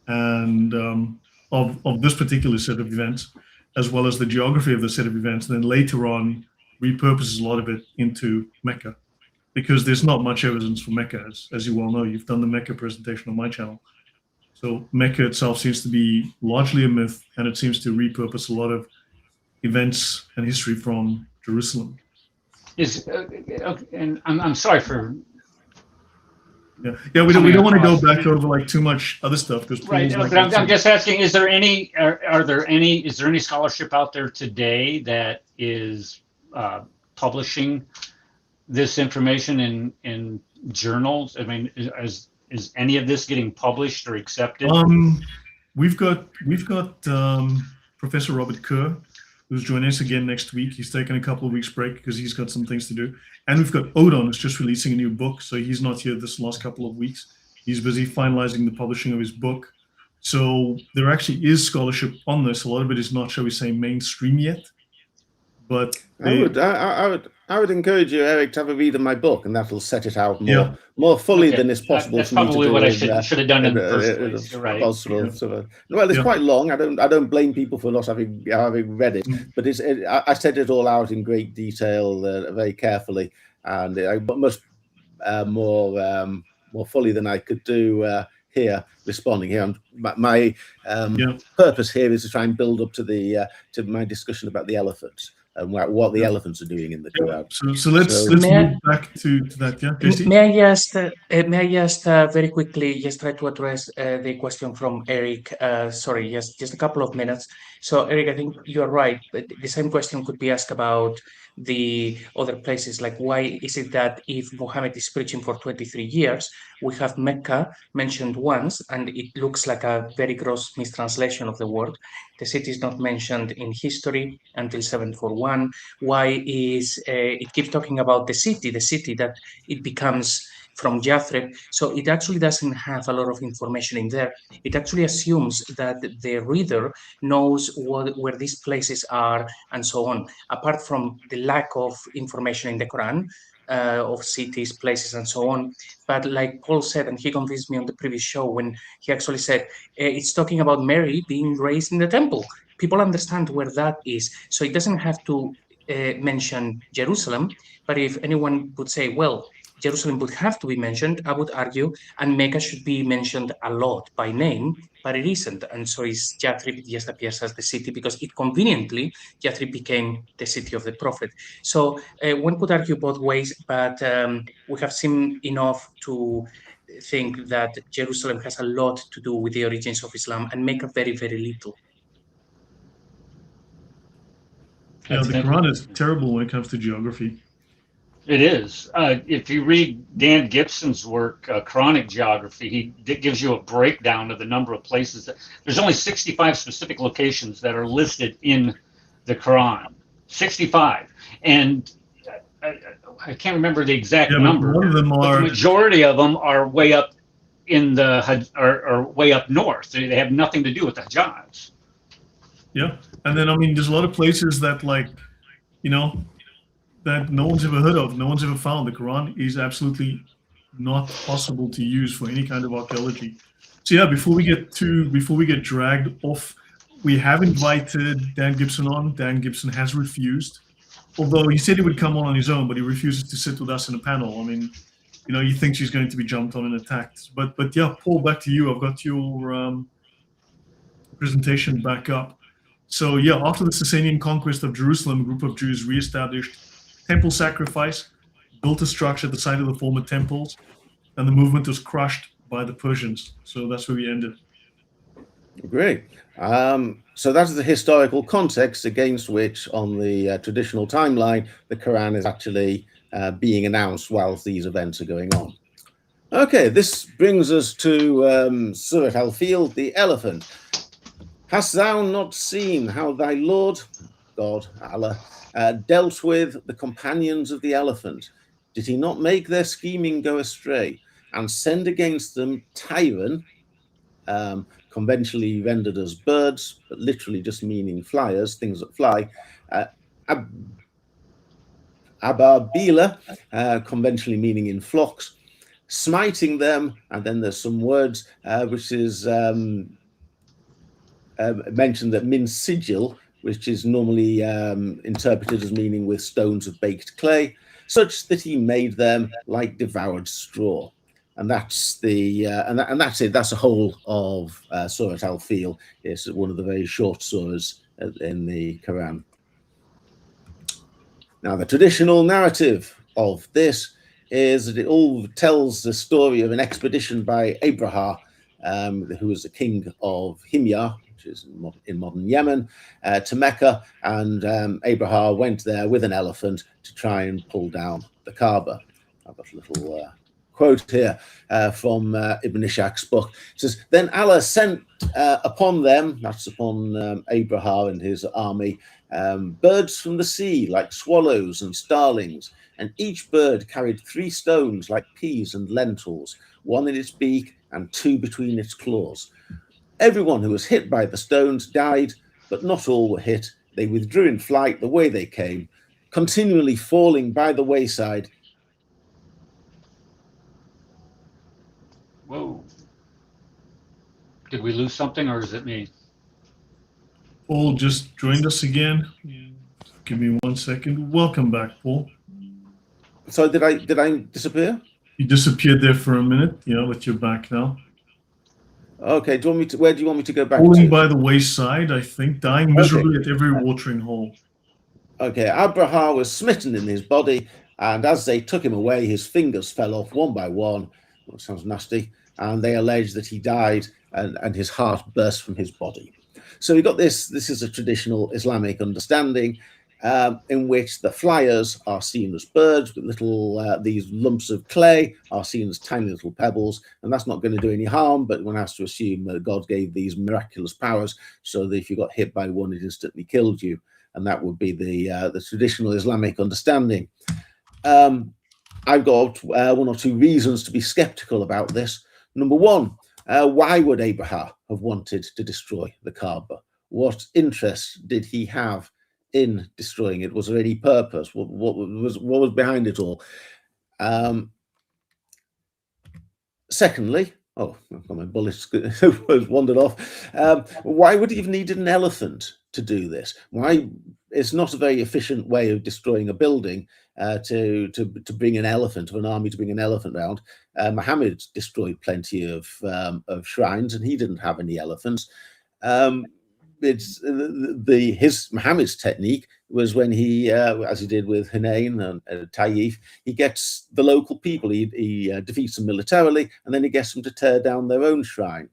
and of this particular set of events, as well as the geography of the set of events. And then later on, repurposes a lot of it into Mecca, because there's not much evidence for Mecca, as you well know. You've done the Mecca presentation on my channel. So Mecca itself seems to be largely a myth, and it seems to repurpose a lot of events and history from Jerusalem. And I'm sorry for Yeah. We don't want to go across. back over like too much other stuff because right. But I'm just asking: is there any scholarship out there today that is publishing this information in journals? I mean, is any of this getting published or accepted? We've got Professor Robert Kerr, who's joining us again next week. He's taken a couple of weeks break because he's got some things to do. And we've got Odon, who's just releasing a new book, so he's not here this last couple of weeks. He's busy finalizing the publishing of his book. So there actually is scholarship on this. A lot of it is not, shall we say, mainstream yet. But I would encourage you, Eric, to have a read of my book, and that'll set it out more fully than is possible. That's for me to probably do what I in, should have done in the first place. You're right. Possible. Well, it's quite long. I don't blame people for not having read it, but I set it all out in great detail, very carefully, and I much more fully than I could do here, responding here. My purpose here is to try and build up to my discussion about the elephants and what the elephants are doing in the Quran. So let's move back to that. Yeah, JC? May I just very quickly just try to address the question from Eric? Sorry, just a couple of minutes. So Eric, I think you're right, but the same question could be asked about the other places. Like, why is it that if Muhammad is preaching for 23 years, we have Mecca mentioned once, and it looks like a very gross mistranslation of the word. The city is not mentioned in history until 741. Why is it keeps talking about the city that it becomes from Yathrib? So it actually doesn't have a lot of information in there. It actually assumes that the reader knows where these places are and so on, apart from the lack of information in the Quran, of cities, places, and so on. But like Paul said, and he convinced me on the previous show when he actually said, it's talking about Mary being raised in the temple. People understand where that is. So it doesn't have to mention Jerusalem. But if anyone would say, well, Jerusalem would have to be mentioned, I would argue, and Mecca should be mentioned a lot by name, but it isn't. And so Yathrib just appears as the city because it conveniently, Yathrib became the city of the prophet. So one could argue both ways, but we have seen enough to think that Jerusalem has a lot to do with the origins of Islam and Mecca very, very little. Yeah, the Quran is terrible when it comes to geography. It is. If you read Dan Gibson's work, Quranic Geography, he gives you a breakdown of the number of places. There's only 65 specific locations that are listed in the Quran. 65. And I can't remember the exact number. One of them but the majority of them are way up in are way up north. They have nothing to do with the Hijaz. Yeah. And then, I mean, there's a lot of places that, like, that no one's ever heard of, no one's ever found. The Quran is absolutely not possible to use for any kind of archaeology. So yeah, before we get dragged off, we have invited Dan Gibson on. Dan Gibson has refused, although he said he would come on his own, but he refuses to sit with us in a panel. I mean, you think she's going to be jumped on and attacked. But yeah, Paul, back to you. I've got your presentation back up. So yeah, after the Sasanian conquest of Jerusalem, a group of Jews reestablished temple sacrifice, built a structure at the site of the former temples, and the movement was crushed by the Persians. So that's where we ended. Great. So that's the historical context against which, on the traditional timeline, the Quran is actually being announced whilst these events are going on. Okay, this brings us to Surah Al-Fil, the elephant. Hast thou not seen how thy Lord, God, Allah, dealt with the companions of the elephant? Did he not make their scheming go astray and send against them Tyran, conventionally rendered as birds, but literally just meaning flyers, things that fly, Ababila, conventionally meaning in flocks, smiting them, and then there's some words which is mentioned that min sigil, which is normally interpreted as meaning with stones of baked clay, such that he made them like devoured straw. And that's the and that's it. That's the whole of Surah Al-Fil. It's one of the very short surahs in the Quran. Now, the traditional narrative of this is that it all tells the story of an expedition by Abraham, who was the king of Himyar, which is in modern Yemen, to Mecca, and Abraham went there with an elephant to try and pull down the Kaaba. I've got a little quote here from Ibn Ishaq's book. It says, then Allah sent upon them, that's upon Abraham and his army, birds from the sea like swallows and starlings, and each bird carried 3 stones like peas and lentils, 1 in its beak and 2 between its claws. Everyone who was hit by the stones died, but not all were hit. They withdrew in flight the way they came, continually falling by the wayside. Whoa. Did we lose something, or is it me? Paul just joined us again. Give me 1 second. Welcome back, Paul. So did I disappear? You disappeared there for a minute. Yeah, but you're back now. Okay, do you want me to, where do you want me to go back Falling to? by the wayside, I think, dying miserably at every watering hole. Okay, Abraham was smitten in his body, and as they took him away, his fingers fell off one by one. That sounds nasty. And they alleged that he died and his heart burst from his body. So we got this is a traditional Islamic understanding in which the flyers are seen as birds with little, these lumps of clay are seen as tiny little pebbles, and that's not going to do any harm, but one has to assume that God gave these miraculous powers so that if you got hit by one, it instantly killed you. And that would be the traditional Islamic understanding. I've got 1 or 2 reasons to be skeptical about this. Number 1, why would Abraham have wanted to destroy the Kaaba? What interest did he have in destroying it? Was there any purpose? What was behind it all? Secondly, my bullets wandered off. Why would he have needed an elephant to do this? Why? It's not a very efficient way of destroying a building to bring an elephant, of an army to bring an elephant around. Muhammad destroyed plenty of shrines, and he didn't have any elephants. Muhammad's technique was when he, as he did with Hunayn and Taif, he gets the local people, he defeats them militarily, and then he gets them to tear down their own shrine.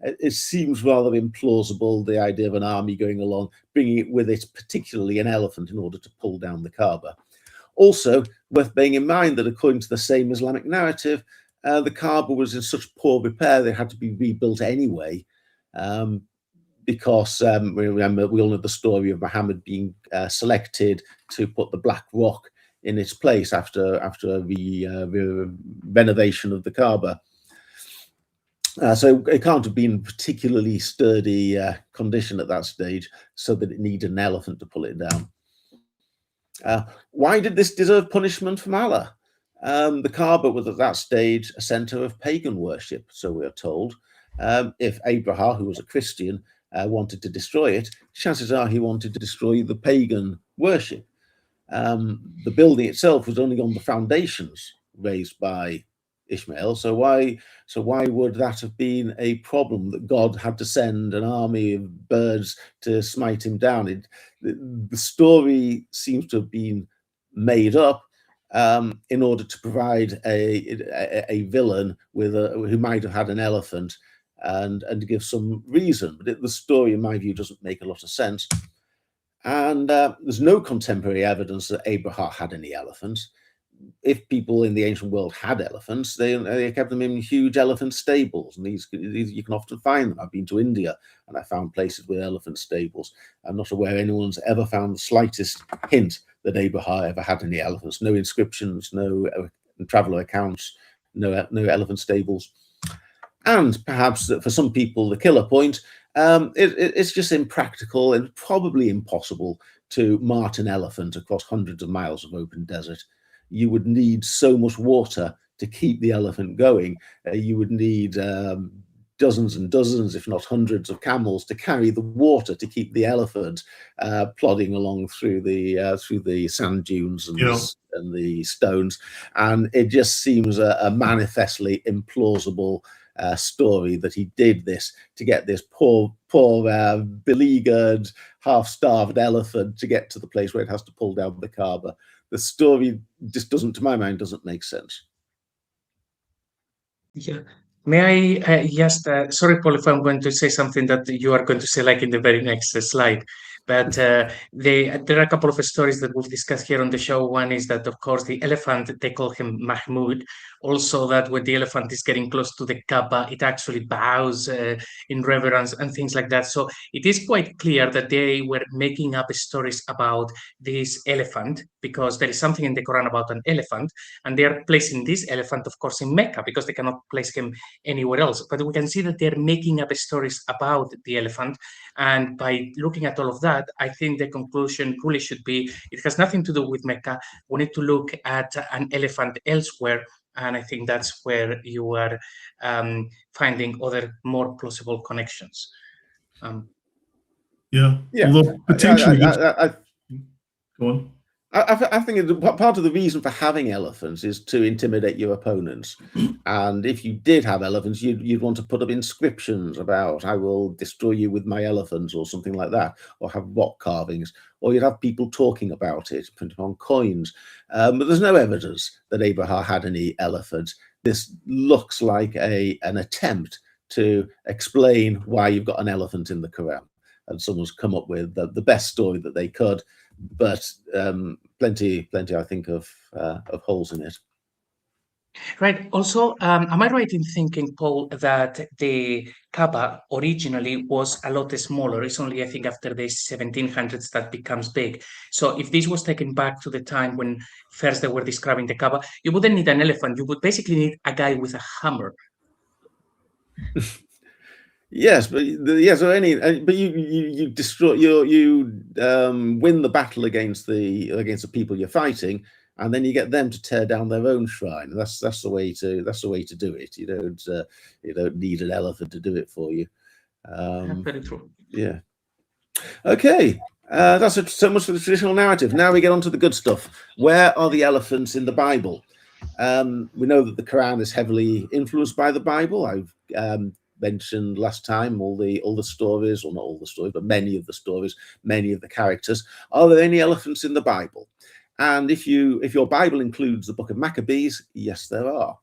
It seems rather implausible, the idea of an army going along, bringing it with it, particularly an elephant, in order to pull down the Kaaba. Also, worth bearing in mind that according to the same Islamic narrative, the Kaaba was in such poor repair, they had to be rebuilt anyway, because we all know the story of Muhammad being selected to put the black rock in its place after the renovation of the Kaaba. So it can't have been particularly sturdy condition at that stage, so that it needed an elephant to pull it down. Why did this deserve punishment from Allah? The Kaaba was at that stage a center of pagan worship, so we are told. If Abraham, who was a Christian, wanted to destroy it, chances are he wanted to destroy the pagan worship. The building itself was only on the foundations raised by Ishmael. So why would that have been a problem, that God had to send an army of birds to smite him down? The story seems to have been made up in order to provide a villain who might have had an elephant, and to give some reason. But the story, in my view, doesn't make a lot of sense. And there's no contemporary evidence that Abraham had any elephants. If people in the ancient world had elephants, they kept them in huge elephant stables, and these you can often find them. I've been to India and I found places with elephant stables. I'm not aware anyone's ever found the slightest hint that Abraham ever had any elephants. No inscriptions, no traveller accounts, no elephant stables. And perhaps for some people, the killer point, it's just impractical and probably impossible to mart an elephant across hundreds of miles of open desert. You would need so much water to keep the elephant going. You would need dozens and dozens, if not hundreds, of camels to carry the water to keep the elephant plodding along through the sand dunes and the stones. And it just seems a manifestly implausible story that he did this to get this poor beleaguered, half-starved elephant to get to the place where it has to pull down the Kaaba. The story just doesn't, to my mind, doesn't make sense. Yeah. May I just, sorry, Paul, if I'm going to say something that you are going to say like in the very next slide, but there are a couple of stories that we've discussed here on the show. One is that, of course, the elephant, they call him Mahmud. Also, that when the elephant is getting close to the Kaaba, it actually bows in reverence and things like that. So it is quite clear that they were making up stories about this elephant, because there is something in the Quran about an elephant, and they are placing this elephant, of course, in Mecca, because they cannot place him anywhere else. But we can see that they're making up stories about the elephant. And by looking at all of that, I think the conclusion really should be, it has nothing to do with Mecca. We need to look at an elephant elsewhere. And I think that's where you are finding other more plausible connections. Yeah. Although potentially, go on. I think part of the reason for having elephants is to intimidate your opponents. And if you did have elephants, you'd want to put up inscriptions about, I will destroy you with my elephants, or something like that, or have rock carvings, or you'd have people talking about it, printed on coins. But there's no evidence that Abraham had any elephants. This looks like an attempt to explain why you've got an elephant in the Quran. And someone's come up with the best story that they could, but plenty, I think, of holes in it. Right. Also, am I right in thinking, Paul, that the Kaaba originally was a lot smaller? It's only, I think, after the 1700s that becomes big. So if this was taken back to the time when first they were describing the Kaaba, you wouldn't need an elephant. You would basically need a guy with a hammer. Yes, but you destroy you win the battle against the people you're fighting, and then you get them to tear down their own shrine. That's the way to do it. You don't need an elephant to do it for you. Very true. Yeah. Okay. That's so much for the traditional narrative. Now we get on to the good stuff. Where are the elephants in the Bible? We know that the Quran is heavily influenced by the Bible. I've mentioned last time all the stories, or not all the stories, but many of the stories, many of the characters. Are there any elephants in the Bible? And if your Bible includes the Book of Maccabees, yes, there are.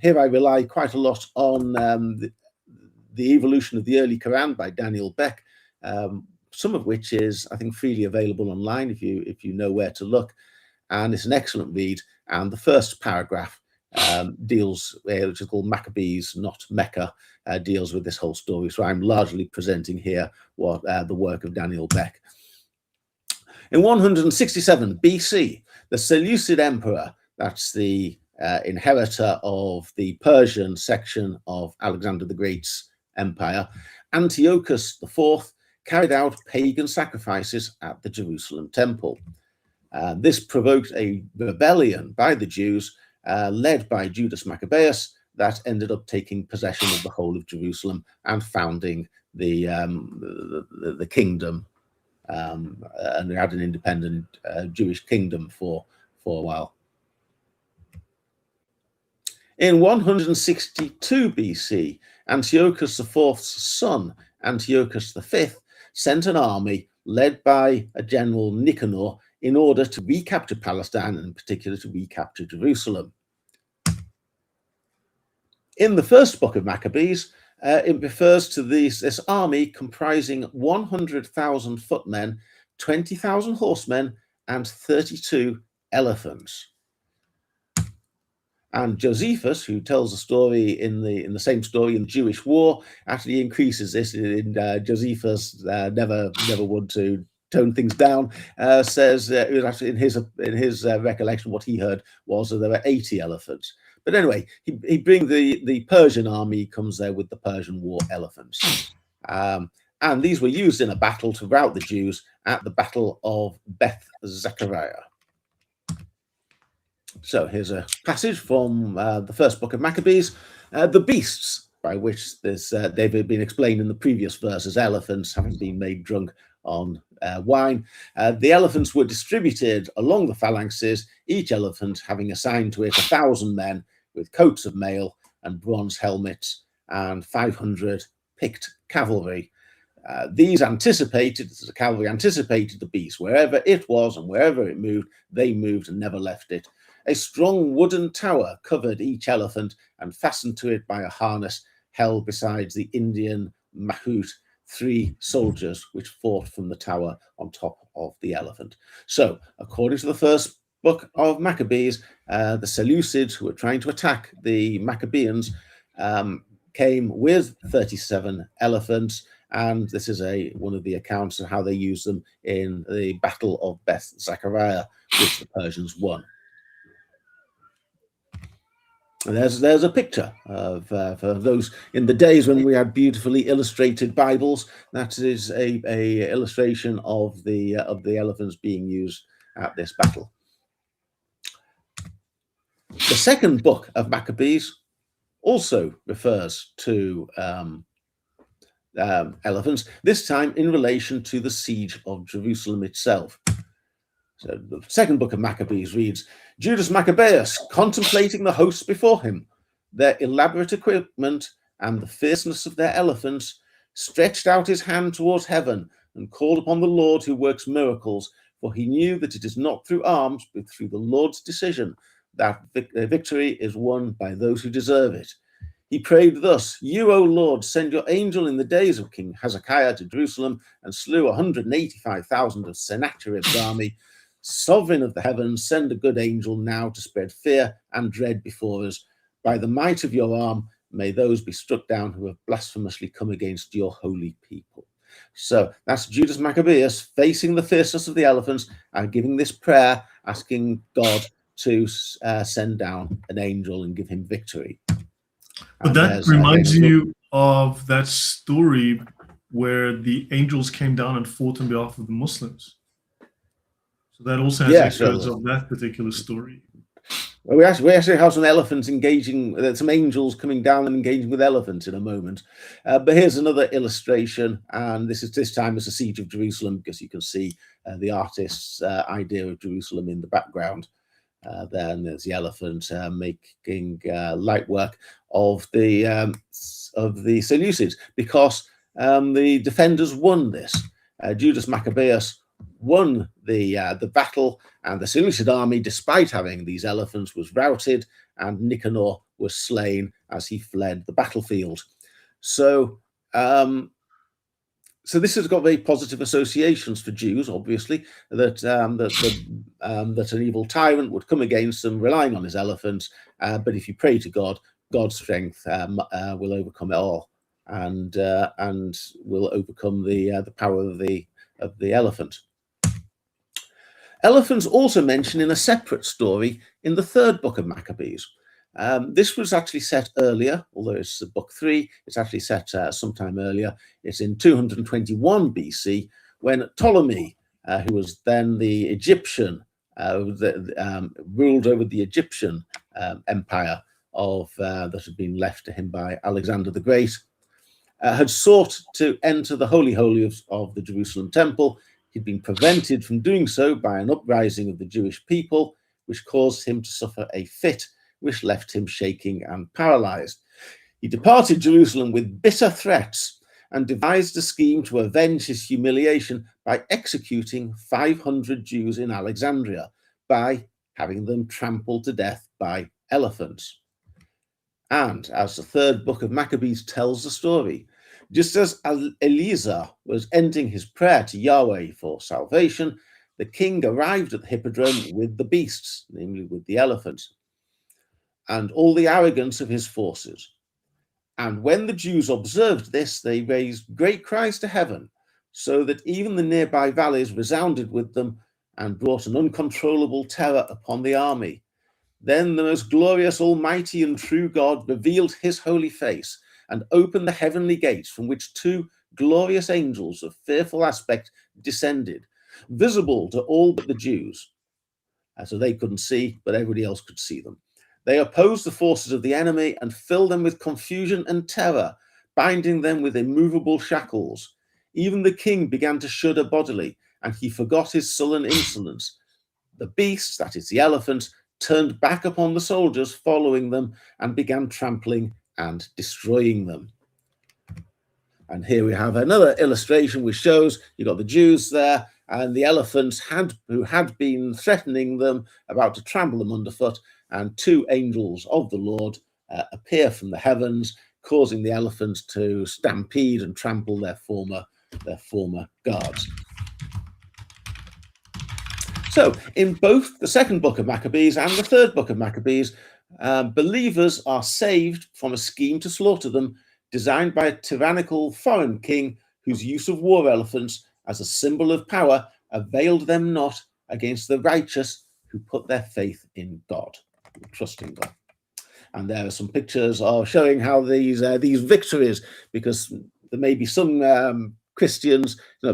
Here I rely quite a lot on the Evolution of the Early Quran by Daniel Beck, some of which is, I think, freely available online if you know where to look. And it's an excellent read. And the first paragraph deals, which is called Maccabees, not Mecca, deals with this whole story. So I'm largely presenting here what the work of Daniel Beck. In 167 BC, the Seleucid emperor, that's the inheritor of the Persian section of Alexander the Great's empire, Antiochus IV, carried out pagan sacrifices at the Jerusalem temple. This provoked a rebellion by the Jews, led by Judas Maccabeus, that ended up taking possession of the whole of Jerusalem and founding the kingdom, and they had an independent Jewish kingdom for a while. In 162 BC, Antiochus IV's son, Antiochus V, sent an army led by a general Nicanor in order to recapture Palestine, and in particular to recapture Jerusalem. In the first book of Maccabees, it refers to this army comprising 100,000 footmen, 20,000 horsemen, and 32 elephants. And Josephus, who tells a story in the same story in the Jewish War, actually increases this. Josephus, never one to tone things down, says it was actually in his recollection what he heard was that there were 80 elephants. But anyway, he brings the Persian army, comes there with the Persian war elephants. And these were used in a battle to rout the Jews at the Battle of Beth Zechariah. So here's a passage from the first book of Maccabees. The beasts, by which they've been explained in the previous verse as elephants, having been made drunk on wine. The elephants were distributed along the phalanxes, each elephant having assigned to it 1,000 men with coats of mail and bronze helmets and 500 picked cavalry. These anticipated, the cavalry anticipated the beast. Wherever it was and wherever it moved, they moved and never left it. A strong wooden tower covered each elephant and fastened to it by a harness held beside the Indian Mahout 3 soldiers which fought from the tower on top of the elephant. So, according to the first book of Maccabees, the Seleucids, who were trying to attack the Maccabeans, came with 37 elephants, and this is one of the accounts of how they used them in the Battle of Beth Zechariah, which the Persians won. And there's a picture of for those in the days when we had beautifully illustrated Bibles. That is a illustration of the elephants being used at this battle. The second book of Maccabees also refers to elephants, this time in relation to the siege of Jerusalem itself. So the second book of Maccabees reads, Judas Maccabeus, contemplating the hosts before him, their elaborate equipment and the fierceness of their elephants, stretched out his hand towards heaven and called upon the Lord who works miracles, for he knew that it is not through arms, but through the Lord's decision that victory is won by those who deserve it. He prayed thus, You, O Lord, send your angel in the days of King Hezekiah to Jerusalem and slew 185,000 of Sennacherib's army. Sovereign of the heavens, send a good angel now to spread fear and dread before us. By the might of your arm, may those be struck down who have blasphemously come against your holy people. So that's Judas Maccabeus facing the fierceness of the elephants and giving this prayer, asking God to send down an angel and give him victory. But that reminds you of that story where the angels came down and fought on behalf of the Muslims. So that also has echoes of that particular story. Well, we actually have some elephants engaging, some angels coming down and engaging with elephants in a moment. But here's another illustration, and this time it's a siege of Jerusalem, because you can see the artist's idea of Jerusalem in the background. Then there's the elephant making light work of the Seleucids, because the defenders won this. Judas Maccabeus won the battle, and the Seleucid army, despite having these elephants, was routed, and Nicanor was slain as he fled the battlefield. So this has got very positive associations for Jews, obviously, that an evil tyrant would come against them, relying on his elephants. But if you pray to God, God's strength will overcome it all, and will overcome the power of the elephant. Elephants also mentioned in a separate story in the third book of Maccabees. This was actually set earlier, although it's book 3. It's actually set sometime earlier. It's in 221 BC, when Ptolemy, who was then the Egyptian, ruled over the Egyptian empire that had been left to him by Alexander the Great, had sought to enter the Holy Holy of the Jerusalem temple. He'd been prevented from doing so by an uprising of the Jewish people, which caused him to suffer a fit, which left him shaking and paralyzed. He departed Jerusalem with bitter threats and devised a scheme to avenge his humiliation by executing 500 Jews in Alexandria, by having them trampled to death by elephants. And as the third book of Maccabees tells the story, just as Ellis was ending his prayer to Yahweh for salvation, the king arrived at the hippodrome with the beasts, namely with the elephants, and all the arrogance of his forces. And when the Jews observed this, they raised great cries to heaven, so that even the nearby valleys resounded with them and brought an uncontrollable terror upon the army. Then the most glorious, almighty, and true God revealed his holy face and opened the heavenly gates, from which two glorious angels of fearful aspect descended, visible to all but the Jews. So they couldn't see, but everybody else could see them. They opposed the forces of the enemy and filled them with confusion and terror, binding them with immovable shackles. Even the king began to shudder bodily, and he forgot his sullen insolence. The beasts, that is the elephants, turned back upon the soldiers following them and began trampling and destroying them. And here we have another illustration which shows you've got the Jews there and the elephants who had been threatening them, about to trample them underfoot, and two angels of the Lord appear from the heavens, causing the elephants to stampede and trample their former guards. So in both the second book of Maccabees and the third book of Maccabees, believers are saved from a scheme to slaughter them, designed by a tyrannical foreign king whose use of war elephants as a symbol of power availed them not against the righteous who put their faith in God, trusting God. And there are some pictures of showing how these victories, because there may be some Christians, the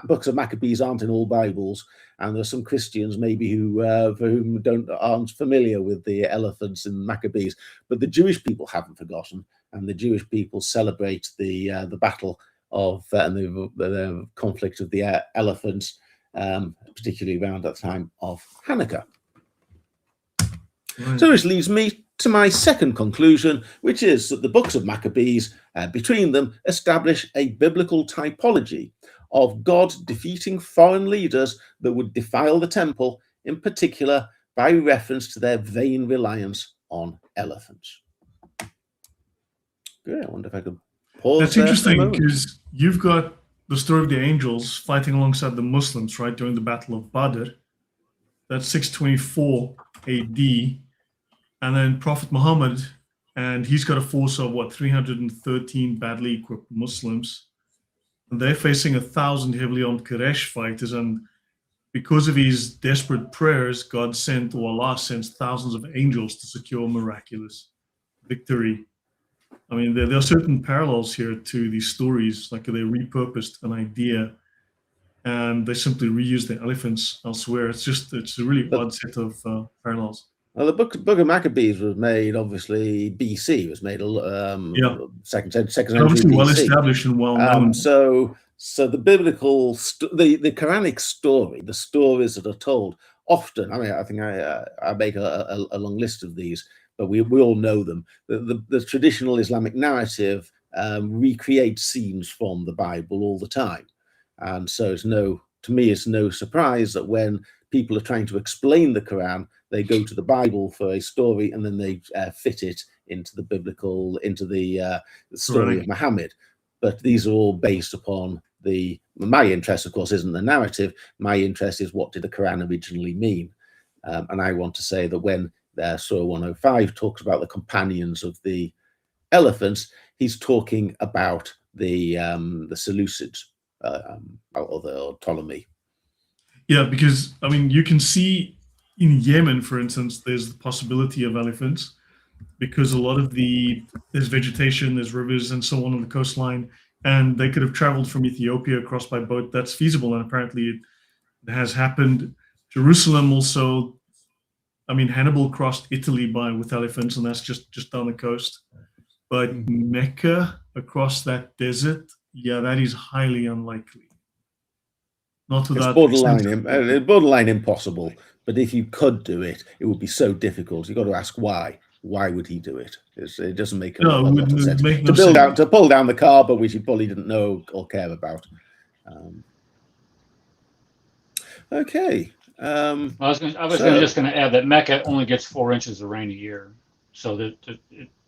books of Maccabees aren't in all Bibles, and there's some Christians maybe who for whom aren't familiar with the elephants in Maccabees, but the Jewish people haven't forgotten, and the Jewish people celebrate the battle of and the conflict of the elephants, particularly around that time of Hanukkah. Right. So this leads me to my second conclusion, which is that the books of Maccabees, between them, establish a biblical typology of God defeating foreign leaders that would defile the temple, in particular by reference to their vain reliance on elephants. Good. I wonder if I could pause. That's interesting, because you've got the story of the angels fighting alongside the Muslims, right, during the Battle of Badr. That's 624 AD. And then Prophet Muhammad, and he's got a force of, 313 badly equipped Muslims. And they're facing 1,000 heavily armed Quraysh fighters. And because of his desperate prayers, God sent, or Allah sends, thousands of angels to secure miraculous victory. I mean, there are certain parallels here to these stories, like they repurposed an idea and they simply reused the elephants elsewhere. It's a really odd set of parallels. Well, the book of Maccabees was made, obviously, BC. It was made second century obviously BC. Well established and well known. So the biblical, the Quranic story, the stories that are told often. I mean, I think I make a long list of these, but we all know them. The traditional Islamic narrative recreates scenes from the Bible all the time, and so to me, it's no surprise that when people are trying to explain the Quran, they go to the Bible for a story, and then they fit it into the biblical, into the story of Muhammad. But these are all based upon my interest, of course, isn't the narrative. My interest is, what did the Quran originally mean? And I want to say that when Surah 105 talks about the companions of the elephants, he's talking about the Seleucids, or Ptolemy. Yeah, because, I mean, you can see in Yemen, for instance, there's the possibility of elephants, because a lot of there's vegetation, there's rivers and so on the coastline, and they could have traveled from Ethiopia across by boat. That's feasible, and apparently it has happened. Jerusalem also, I mean, Hannibal crossed Italy with elephants, and that's just down the coast. But Mecca, across that desert, yeah, that is highly unlikely. Not without it's borderline impossible. But if you could do it, it would be so difficult. You've got to ask why. why would he do it? It doesn't make a No, lot it of wouldn't sense. make no To build sense. out, to pull down the Kaaba, which he probably didn't know or care about. Okay. I was So- just going to add that Mecca only gets 4 inches of rain a year, so the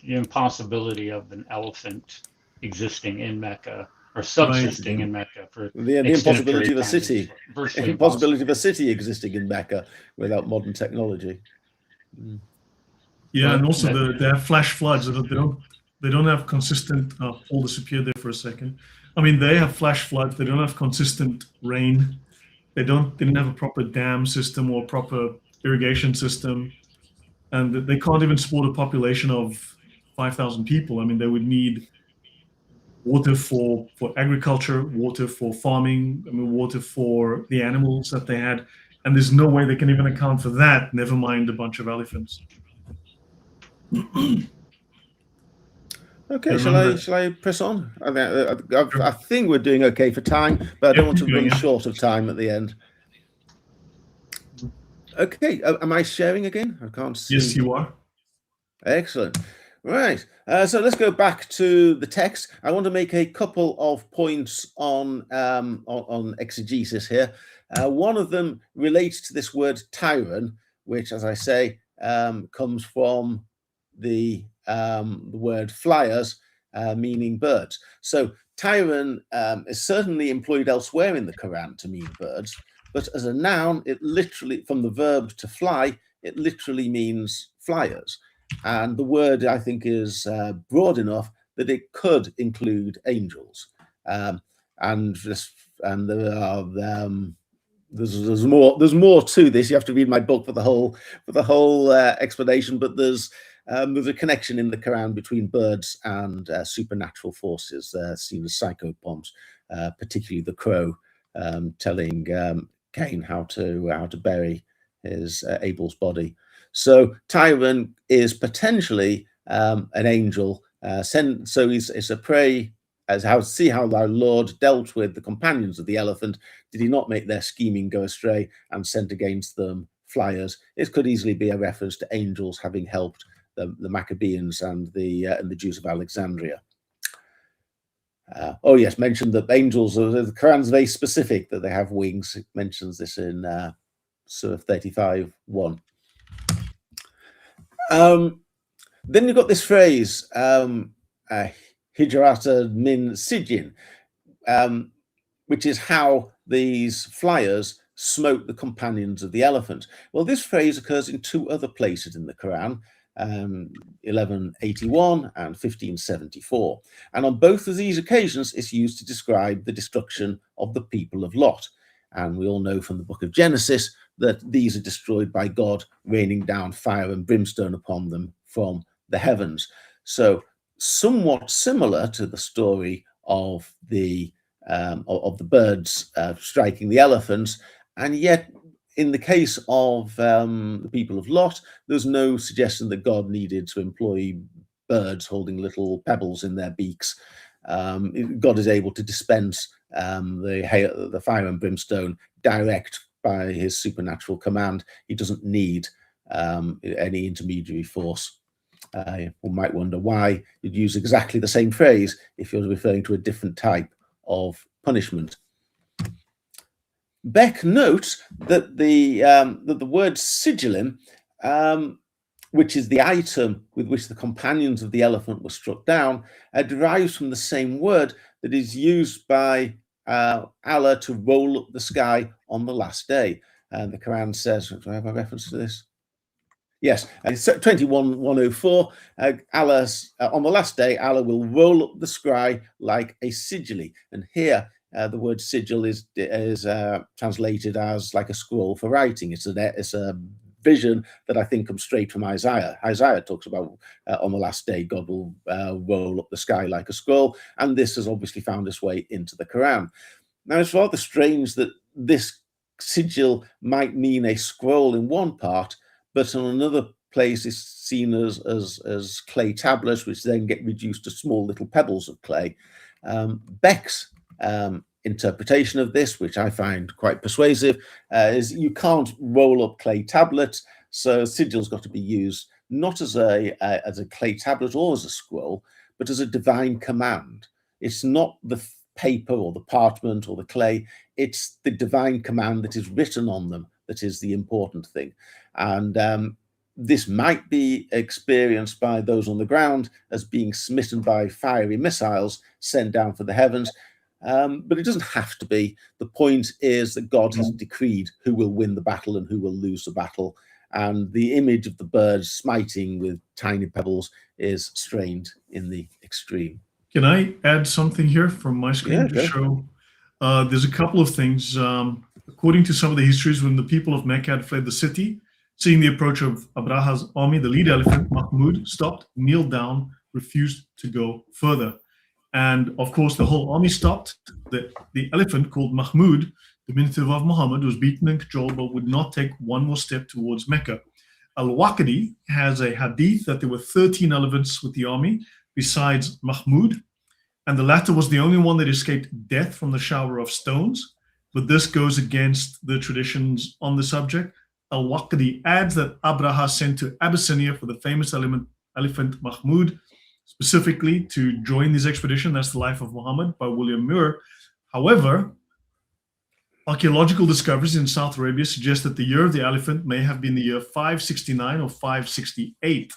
impossibility of an elephant existing in Mecca or subsisting in Mecca for the extended impossibility period of a time is city, virtually impossibility of impossible. a city existing in Mecca without modern technology. Yeah, But and also that- they have flash floods. They don't have consistent. Paul disappeared there for a second. I mean, they have flash floods. They don't have consistent rain. They didn't have a proper dam system or proper irrigation system, and they can't even support a population of 5,000 people. I mean, they would need water for agriculture, water for farming. I mean, water for the animals that they had, and there's no way they can even account for that. Never mind a bunch of elephants. Okay, Yeah, shall I press on? I think we're doing okay for time, but I don't want to run short of time at the end. Okay, am I sharing again? I can't see. Yes, you are. Excellent. Right. So let's go back to the text. I want to make a couple of points on exegesis here. One of them relates to this word tyran, which, as I say, comes from the word flyers, meaning birds. So tyran is certainly employed elsewhere in the Quran to mean birds, but as a noun, it literally, from the verb to fly, it literally means flyers. And the word, I think, is broad enough that it could include angels. And there are there's more to this. You have to read my book for the whole explanation. But there's a connection in the Quran between birds and supernatural forces seen as psychopoms, particularly the crow telling Cain how to bury his Abel's body. So Tyran is potentially an angel sent. So it's a prey. See how thy Lord dealt with the companions of the elephant. Did he not make their scheming go astray and sent against them flyers? It could easily be a reference to angels having helped the Maccabees and the Jews of Alexandria. Oh yes, mentioned that angels. The Quran's very specific that they have wings. It mentions this in Surah 35:1. Then you've got this phrase, hijrata min sijin, which is how these flyers smote the companions of the elephant. Well, this phrase occurs in 2 other places in the Quran, 1181 and 1574. And on both of these occasions, it's used to describe the destruction of the people of Lot. And we all know from the book of Genesis that these are destroyed by God raining down fire and brimstone upon them from the heavens. So somewhat similar to the story of the birds striking the elephants, and yet in the case of the people of Lot, there's no suggestion that God needed to employ birds holding little pebbles in their beaks. God is able to dispense the fire and brimstone direct by his supernatural command. He doesn't need any intermediary force. One might wonder why you'd use exactly the same phrase if you're referring to a different type of punishment. Beck notes that the word sigillim, which is the item with which the companions of the elephant were struck down, derives from the same word that is used by Allah to roll up the sky on the last day. And the Quran says, do I have a reference to this? Yes, 21:104. Allah, on the last day, Allah will roll up the sky like a sigilly. And here, the word sigil is translated as like a scroll for writing. It's a vision that I think comes straight from Isaiah. Isaiah talks about on the last day, God will roll up the sky like a scroll. And this has obviously found its way into the Quran. Now, it's rather strange that this sigil might mean a scroll in one part, but on another place it's seen as clay tablets, which then get reduced to small little pebbles of clay. Beck's interpretation of this, which I find quite persuasive, is you can't roll up clay tablets, so sigil's got to be used not as a clay tablet or as a scroll, but as a divine command. It's not the paper or the parchment or the clay, it's the divine command that is written on them that is the important thing. And this might be experienced by those on the ground as being smitten by fiery missiles sent down from the heavens, but it doesn't have to be. The point is that God has decreed who will win the battle and who will lose the battle. And the image of the birds smiting with tiny pebbles is strained in the extreme. Can I add something here from my screen to show? There's a couple of things. According to some of the histories, when the people of Mecca had fled the city, seeing the approach of Abraha's army, the lead elephant, Mahmud, stopped, kneeled down, refused to go further. And of course, the whole army stopped. The elephant, called Mahmud, diminutive of Muhammad, was beaten and cajoled, but would not take one more step towards Mecca. Al-Waqidi has a hadith that there were 13 elephants with the army, besides Mahmud, and the latter was the only one that escaped death from the shower of stones. But this goes against the traditions on the subject. Al-Waqidi adds that Abraha sent to Abyssinia for the famous elephant Mahmud, specifically to join this expedition. That's The Life of Muhammad by William Muir. However, archaeological discoveries in South Arabia suggest that the year of the elephant may have been the year 569 or 568,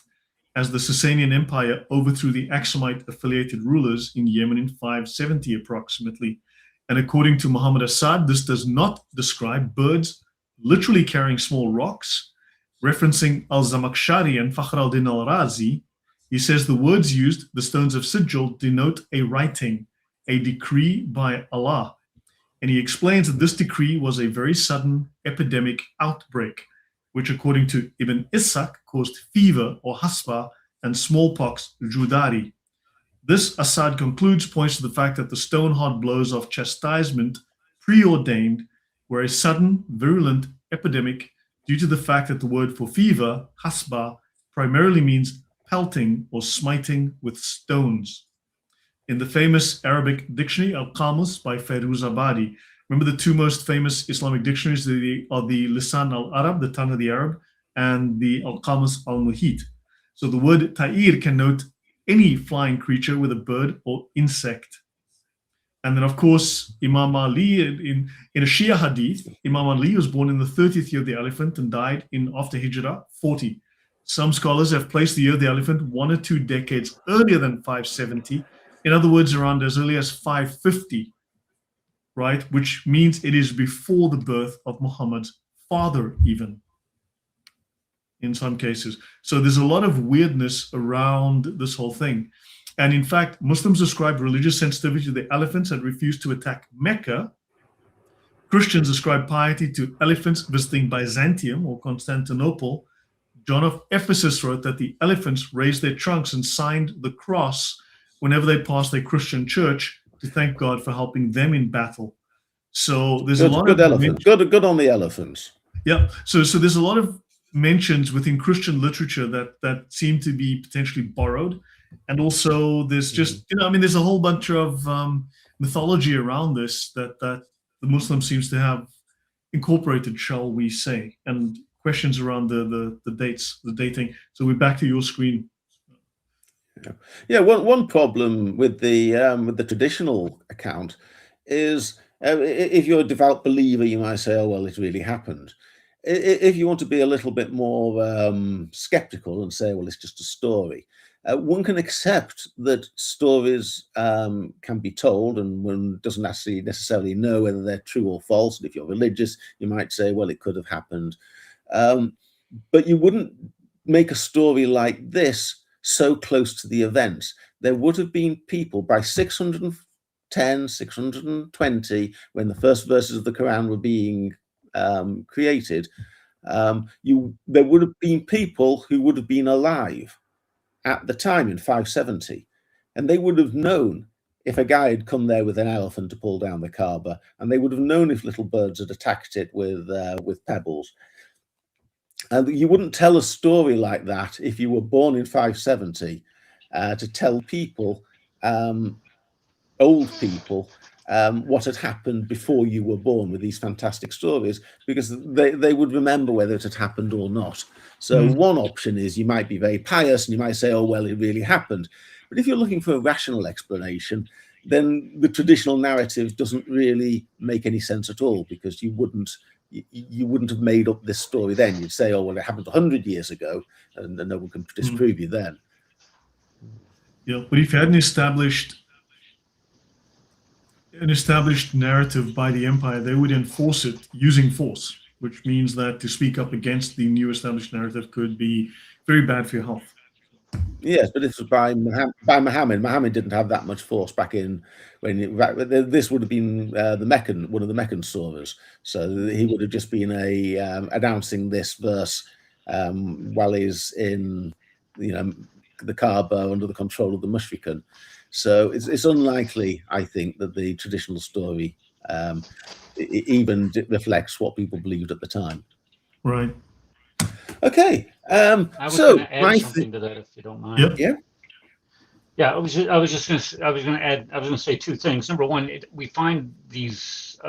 as the Sasanian Empire overthrew the Aksumite-affiliated rulers in Yemen in 570 approximately. And according to Muhammad Assad, this does not describe birds literally carrying small rocks. Referencing al-Zamakhshari and Fakhr al-Din al-Razi, he says the words used, the stones of Sijil, denote a writing, a decree by Allah. And he explains that this decree was a very sudden epidemic outbreak, which according to Ibn Ishaq caused fever or hasba and smallpox, judari. This, Assad concludes, points to the fact that the stone-hard blows of chastisement preordained were a sudden, virulent epidemic due to the fact that the word for fever, hasba, primarily means pelting or smiting with stones. In the famous Arabic dictionary, Al-Qamus by Fairuz-Abadi, remember the two most famous Islamic dictionaries are the Lisan al-Arab, the tongue of the Arab, and the Al-Qamus al-Muhit. So the word ta'ir can note any flying creature with a bird or insect. And then, of course, Imam Ali, in a Shia hadith, Imam Ali was born in the 30th year of the elephant and died after Hijrah, 40. Some scholars have placed the year of the elephant 1 or 2 decades earlier than 570. In other words, around as early as 550, right? Which means it is before the birth of Muhammad's father, even in some cases. So there's a lot of weirdness around this whole thing. And in fact, Muslims ascribe religious sensitivity to the elephants and refuse to attack Mecca. Christians ascribe piety to elephants visiting Byzantium or Constantinople. John of Ephesus wrote that the elephants raised their trunks and signed the cross whenever they passed a Christian church to thank God for helping them in battle. So there's a lot good of elephants. Good on the elephants. Yeah. So there's a lot of mentions within Christian literature that seem to be potentially borrowed, and also there's just there's a whole bunch of mythology around this that the Muslim seems to have incorporated, shall we say, and questions around the dates, the dating. So we're back to your screen. Yeah, one problem with the traditional account is if you're a devout believer, you might say, "Oh well, it really happened." If you want to be a little bit more skeptical and say, "Well, it's just a story," one can accept that stories can be told, and one doesn't actually necessarily know whether they're true or false. And if you're religious, you might say, "Well, it could have happened," but you wouldn't make a story like this so close to the events. There would have been people by 610, 620, when the first verses of the Quran were being created. There would have been people who would have been alive at the time in 570, and they would have known if a guy had come there with an elephant to pull down the Kaaba, and they would have known if little birds had attacked it with pebbles. And you wouldn't tell a story like that if you were born in 570 to tell people, old people, what had happened before you were born with these fantastic stories, because they would remember whether it had happened or not. So one option is you might be very pious and you might say, oh, well, it really happened. But if you're looking for a rational explanation, then the traditional narrative doesn't really make any sense at all, because you wouldn't have made up this story then. You'd say, oh, well, it happened 100 years ago, and no one can disprove you then. Yeah, but if you had an established narrative by the empire, they would enforce it using force, which means that to speak up against the new established narrative could be very bad for your health. Yes, but this was by Muhammad. Muhammad didn't have that much force back in this would have been one of the Meccan surahs. So he would have just been announcing this verse while he's in, the Kaaba under the control of the Mushrikun. So it's unlikely, I think, that the traditional story even reflects what people believed at the time. Right. Okay. I was going to add something to that, if you don't mind. Yep. Yeah. Yeah, I was going to say two things. Number one, we find these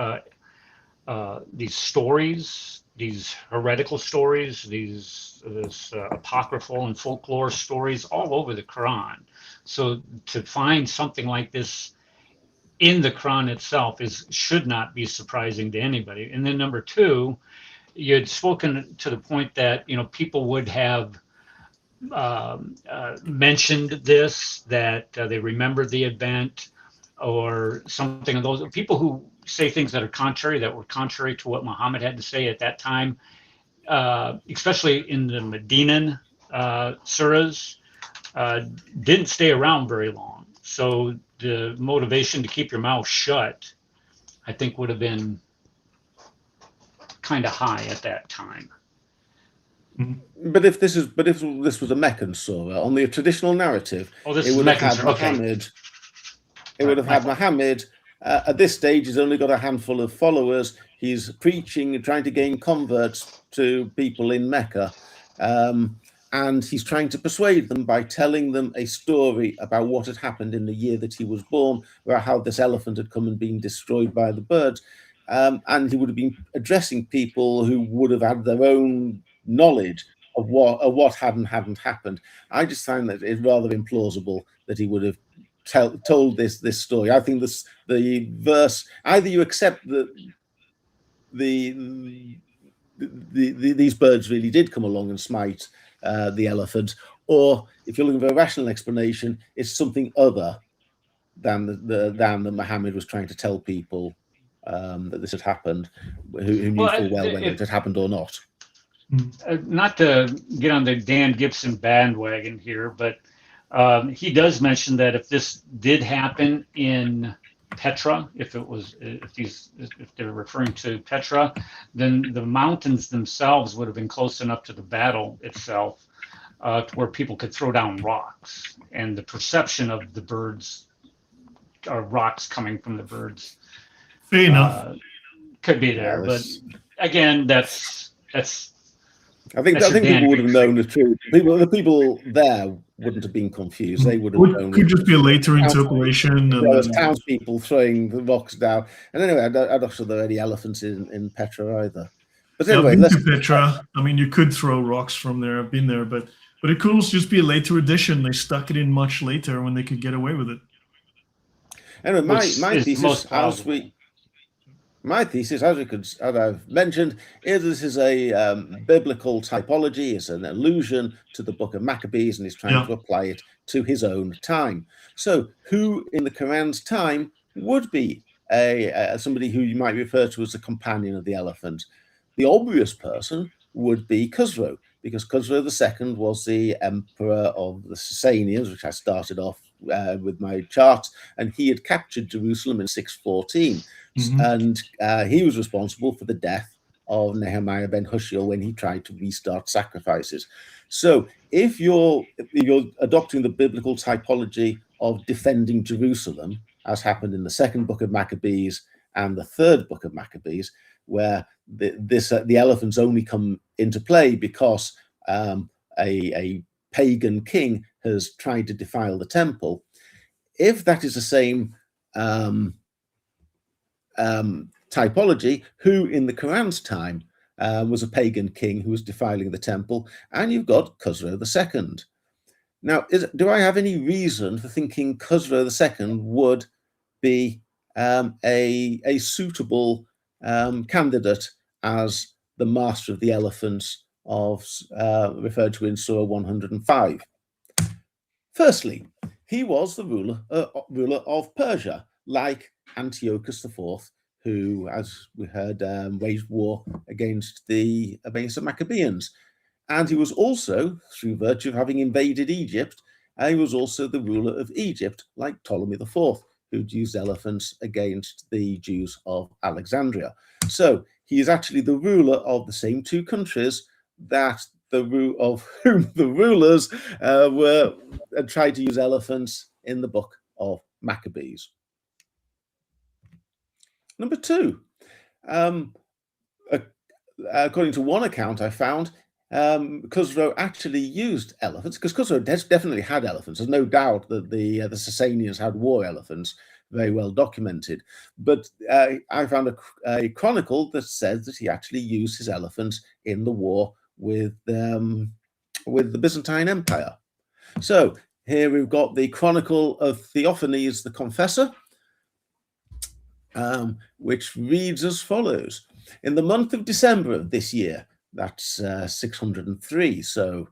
stories, these heretical stories, this apocryphal and folklore stories all over the Quran. So to find something like this in the Quran itself should not be surprising to anybody. And then number two, you had spoken to the point that people would have mentioned this, that they remember the event or something of those. People who say things that were contrary to what Muhammad had to say at that time, especially in the Medinan surahs, didn't stay around very long. So the motivation to keep your mouth shut, I think, would have been kind of high at that time. But if this was a Meccan surah, on the traditional narrative, it would have had Muhammad. It would have had Muhammad. At this stage, he's only got a handful of followers. He's preaching and trying to gain converts to people in Mecca. And he's trying to persuade them by telling them a story about what had happened in the year that he was born, about how this elephant had come and been destroyed by the birds. And he would have been addressing people who would have had their own knowledge of what hadn't happened. I just find that it's rather implausible that he would have told this story. I think the verse, either you accept that these birds really did come along and smite the elephant, or if you're looking for a rational explanation, it's something other than that Muhammad was trying to tell people that this had happened, who knew full well whether it had happened or not. Not to get on the Dan Gibson bandwagon here, but he does mention that if this did happen in Petra, if they're referring to Petra, then the mountains themselves would have been close enough to the battle itself to where people could throw down rocks, and the perception of the birds or rocks coming from the birds could be there. But again, that's I think people would have known the truth. The people there wouldn't have been confused. They would have known. Could just be a later interpolation. There was townspeople throwing the rocks down. And anyway, I'm not sure there are any elephants in Petra either. But anyway, Petra. I mean, you could throw rocks from there. I've been there, but it could also just be a later addition. They stuck it in much later when they could get away with it. Anyway, my thesis, as I've mentioned, is this is a biblical typology. It's an allusion to the Book of Maccabees, and he's trying to apply it to his own time. So who in the Quran's time would be somebody who you might refer to as the companion of the elephant? The obvious person would be Khusrow, because Khusrow II was the emperor of the Sasanians, which I started off with my chart, and he had captured Jerusalem in 614. And he was responsible for the death of Nehemiah ben Hushiel when he tried to restart sacrifices. So if you're adopting the biblical typology of defending Jerusalem, as happened in the second book of Maccabees and the third book of Maccabees, where the elephants only come into play because a pagan king has tried to defile the temple, if that is the same typology, who in the Quran's time was a pagan king who was defiling the temple, and you've got Khusrow II. Now, do I have any reason for thinking Khusrow II would be a suitable candidate as the master of the elephants referred to in Surah 105? Firstly, he was the ruler of Persia, like Antiochus IV, who, as we heard, waged war against the Maccabees. And he was also, through virtue of having invaded Egypt, he was also the ruler of Egypt, like Ptolemy IV, who'd used elephants against the Jews of Alexandria. So he is actually the ruler of the same two countries that of whom the rulers tried to use elephants in the Book of Maccabees. Number two, according to one account I found, Khusrow actually used elephants, because Khusrow definitely had elephants. There's no doubt that the Sasanians had war elephants, very well documented. But I found a chronicle that says that he actually used his elephants in the war with the Byzantine Empire. So here we've got the chronicle of Theophanes the Confessor, which reads as follows. In the month of December of this year, that's 603, so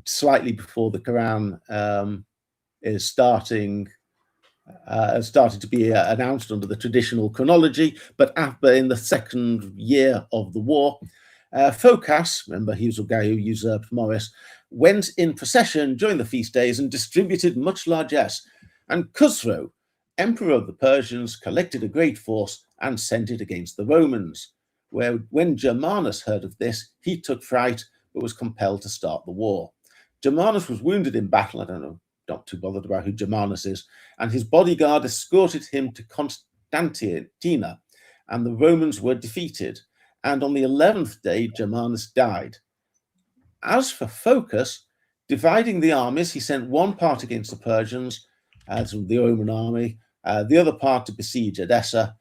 slightly before the Quran is started to be announced under the traditional chronology, but in the second year of the war, Phocas, remember he was a guy who usurped Maurice, went in procession during the feast days and distributed much largesse. And Khusrow, emperor of the Persians, collected a great force and sent it against the Romans. When Germanus heard of this, he took fright, but was compelled to start the war. Germanus was wounded in battle. I don't know, not too bothered about who Germanus is, and his bodyguard escorted him to Constantina, and the Romans were defeated. And on the 11th day, Germanus died. As for Phocas, dividing the armies, he sent one part against the Persians, the Roman army, the other part to besiege Edessa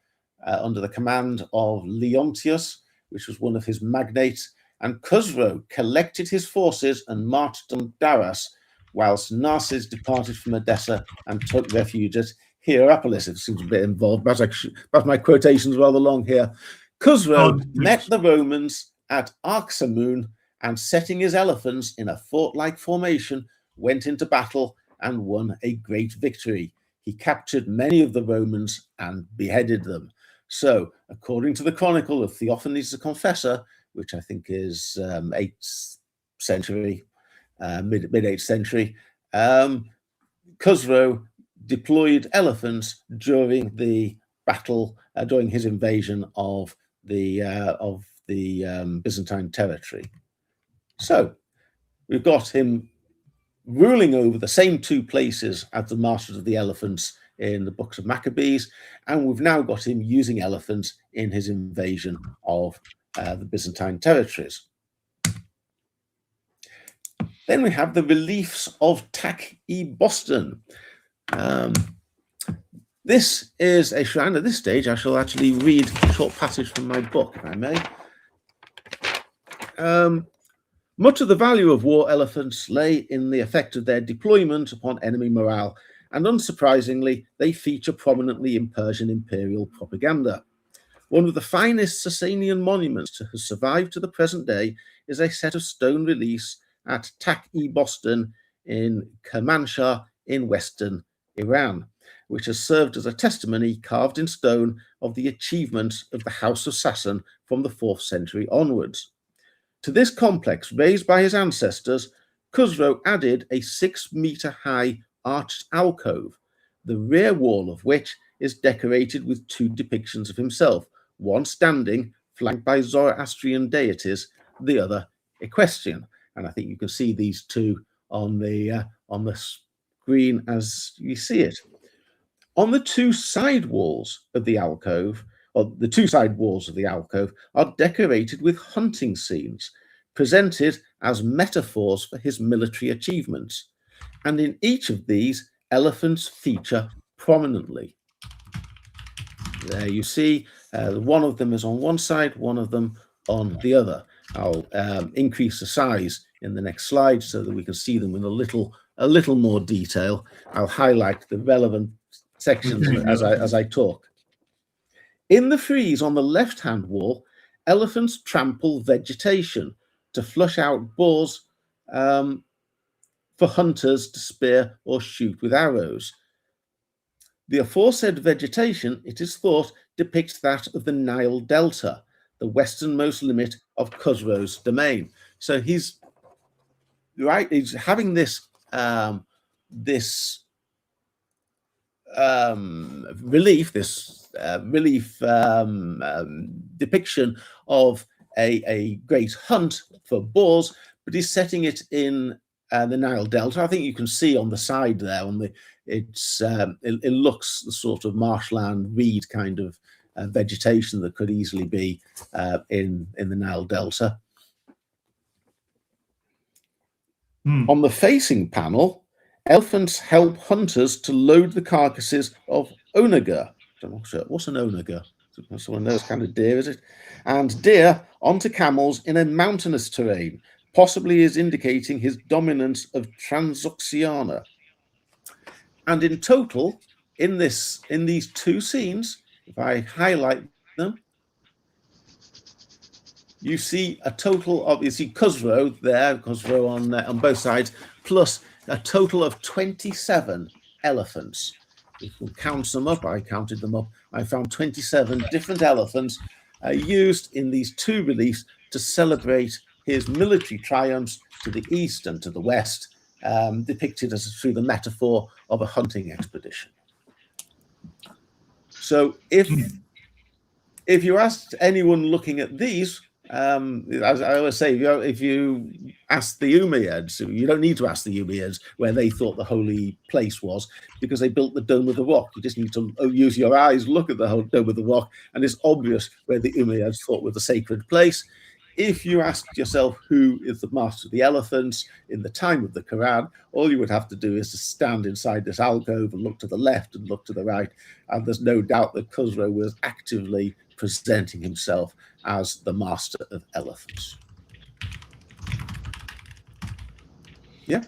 under the command of Leontius, which was one of his magnates. And Khusrow collected his forces and marched on Daras, whilst Narses departed from Edessa and took refuge at Hierapolis. It seems a bit involved, but my quotation's rather long here. Khusrow met the Romans at Arxamun, and setting his elephants in a fort-like formation, went into battle and won a great victory. He captured many of the Romans and beheaded them. So, according to the chronicle of Theophanes the Confessor, which I think is 8th century, mid-8th century, Khusrow deployed elephants during the battle, during his invasion of the Byzantine territory. So we've got him ruling over the same two places as the masters of the elephants in the Books of Maccabees, and we've now got him using elephants in his invasion of the Byzantine territories. Then we have the reliefs of Tak-e-Boston. This is a shrine. At this stage, I shall actually read a short passage from my book, if I may. Much of the value of war elephants lay in the effect of their deployment upon enemy morale, and unsurprisingly, they feature prominently in Persian imperial propaganda. One of the finest Sasanian monuments to have survived to the present day is a set of stone reliefs at Tak-e-Boston in Kermanshah in western Iran, which has served as a testimony carved in stone of the achievements of the House of Sassan from the 4th century onwards. To this complex raised by his ancestors, Khusrow added a 6-meter-high arched alcove, the rear wall of which is decorated with 2 depictions of himself, one standing, flanked by Zoroastrian deities, the other equestrian. And I think you can see these two on the screen as you see it. On the 2 side walls of the alcove, or the 2 side walls of the alcove, are decorated with hunting scenes, presented as metaphors for his military achievements. And in each of these, elephants feature prominently. There you see, one of them is on one side, one of them on the other. I'll increase the size in the next slide so that we can see them in a little more detail. I'll highlight the relevant sections as I talk. In the frieze on the left-hand wall, elephants trample vegetation to flush out boars for hunters to spear or shoot with arrows. The aforesaid vegetation, it is thought, depicts that of the Nile Delta, the westernmost limit of Khusrow's domain. So he's right. He's having this relief depiction of a great hunt for boars, but he's setting it in the Nile Delta. I think you can see on the side there, it looks the sort of marshland reed kind of vegetation that could easily be in the Nile Delta. On the facing panel, elephants help hunters to load the carcasses of onager. I'm not sure. What's an onager? Someone knows, kind of deer, is it? And deer onto camels in a mountainous terrain, possibly is indicating his dominance of Transoxiana. And in total, in these two scenes, if I highlight them, you see a total of, you see Khusrow there, Khusrow on both sides, plus a total of 27 elephants. If we count them up, I counted them up, I found 27 different elephants used in these two reliefs to celebrate his military triumphs to the east and to the west, depicted as through the metaphor of a hunting expedition. So if you asked anyone looking at these, as I always say, if you ask the Umayyads, you don't need to ask the Umayyads where they thought the holy place was, because they built the Dome of the Rock. You just need to use your eyes, look at the whole Dome of the Rock, and it's obvious where the Umayyads thought was the sacred place. If you asked yourself who is the master of the elephants in the time of the Quran, all you would have to do is to stand inside this alcove and look to the left and look to the right, and there's no doubt that Khusrow was actively presenting himself as the master of elephants. Yeah.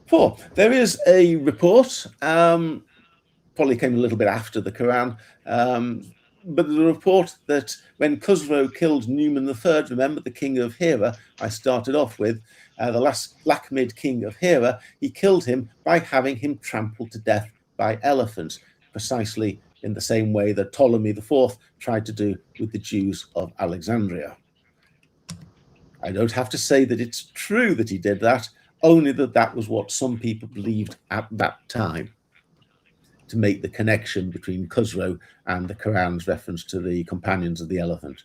Four, there is a report, probably came a little bit after the Quran, but the report that when Khusrow killed Numan III, remember the king of Hira I started off with, the last Lakhmid king of Hira, he killed him by having him trampled to death by elephants, precisely in the same way that Ptolemy IV tried to do with the Jews of Alexandria. I don't have to say that it's true that he did that, only that that was what some people believed at that time, to make the connection between Khusrow and the Quran's reference to the companions of the elephant.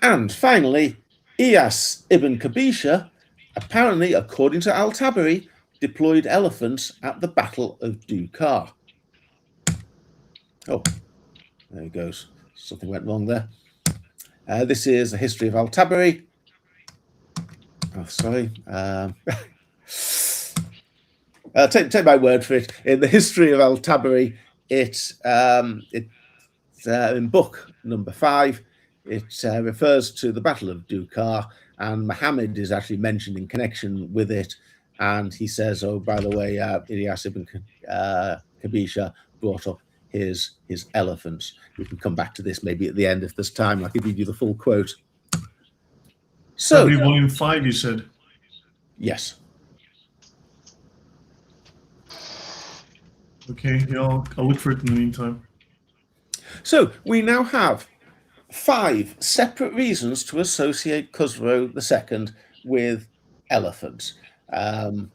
And finally, Iyas ibn Kabisha, apparently, according to Al-Tabari, deployed elephants at the Battle of Dukar. Oh, there he goes. Something went wrong there. This is the history of Al-Tabari. Oh, sorry. Take my word for it. In the history of Al-Tabari, it's in book number 5. It refers to the Battle of Dukar, and Muhammad is actually mentioned in connection with it. And he says, oh, by the way, Iyas ibn Kabisha brought up his elephants. We can come back to this maybe at the end if there's time. I can give you the full quote. So, volume 5, you said? Yes. Okay, yeah, I'll look for it in the meantime. So we now have 5 separate reasons to associate Khusrow II with elephants. And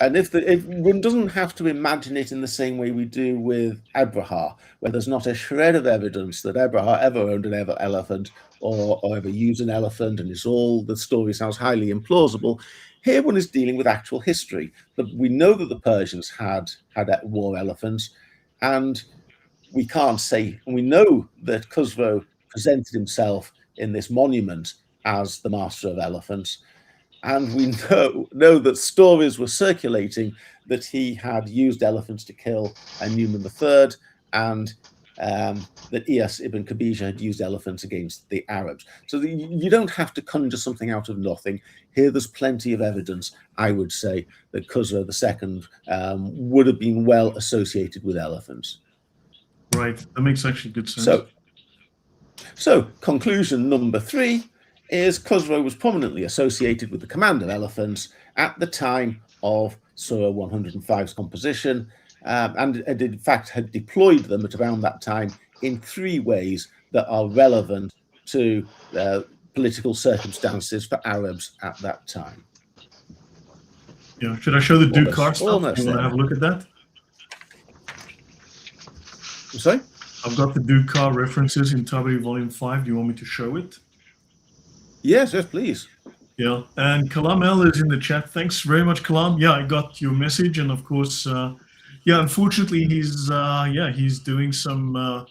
if one doesn't have to imagine it in the same way we do with Abraha, where there's not a shred of evidence that Abraha ever owned an elephant or ever used an elephant, and it's all, the story sounds highly implausible. Here one is dealing with actual history. We know that the Persians had war elephants, and we can't say, and we know that Khusrow presented himself in this monument as the master of elephants. And we know that stories were circulating that he had used elephants to kill Newman III, and that Iyas ibn Kabija had used elephants against the Arabs. So you don't have to conjure something out of nothing. Here there's plenty of evidence, I would say, that Khusrow II would have been well associated with elephants. Right, that makes actually good sense. So conclusion number 3 is Khusrow was prominently associated with the command of elephants at the time of Surah 105's composition, and in fact had deployed them at around that time in 3 ways that are relevant to political circumstances for Arabs at that time. Yeah, should I show the Dukar stuff? Almost You want to have a look at that? Sorry? I've got the Dukar references in Tabari Volume 5. Do you want me to show it? Yes, please. Yeah, and Kalam L is in the chat. Thanks very much, Kalam. Yeah, I got your message, and of course, yeah, unfortunately, he's doing some,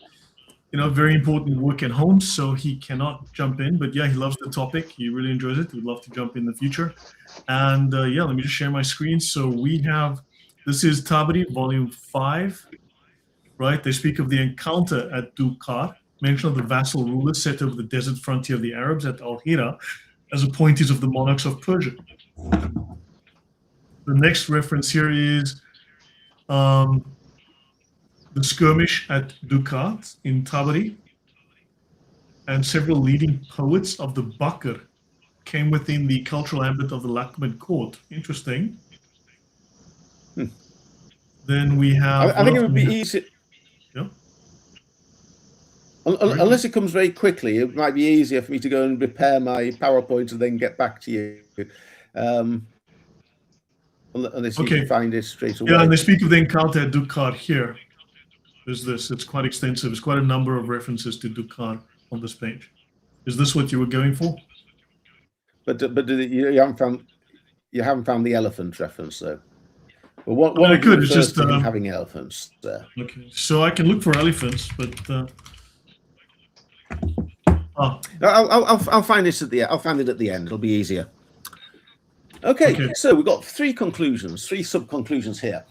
very important work at home, so he cannot jump in. But yeah, he loves the topic. He really enjoys it. He'd love to jump in the future. And yeah, let me just share my screen. So this is Tabari, Volume 5, right? They speak of the encounter at Dukar, mention of the vassal rulers set over the desert frontier of the Arabs at Al-Hira as appointees of the monarchs of Persia. The next reference here is the skirmish at Dukat in Tabari, and several leading poets of the Bakr came within the cultural ambit of the Lakhmid court. Interesting. Then we have... I think it would be easy... Yeah. Unless it comes very quickly, it might be easier for me to go and repair my PowerPoint and then get back to you. Unless you can find it straight away. Yeah, and they speak of the encounter at Dukar here. There's this. It's quite extensive. There's quite a number of references to Dukar on this page. Is this what you were going for? But you haven't found the elephant reference though. Well, what I could. It's just having elephants there. Okay, so I can look for elephants, but I'll find it at the end. I'll find it at the end. It'll be easier. Okay. So we've got 3 sub-conclusions here.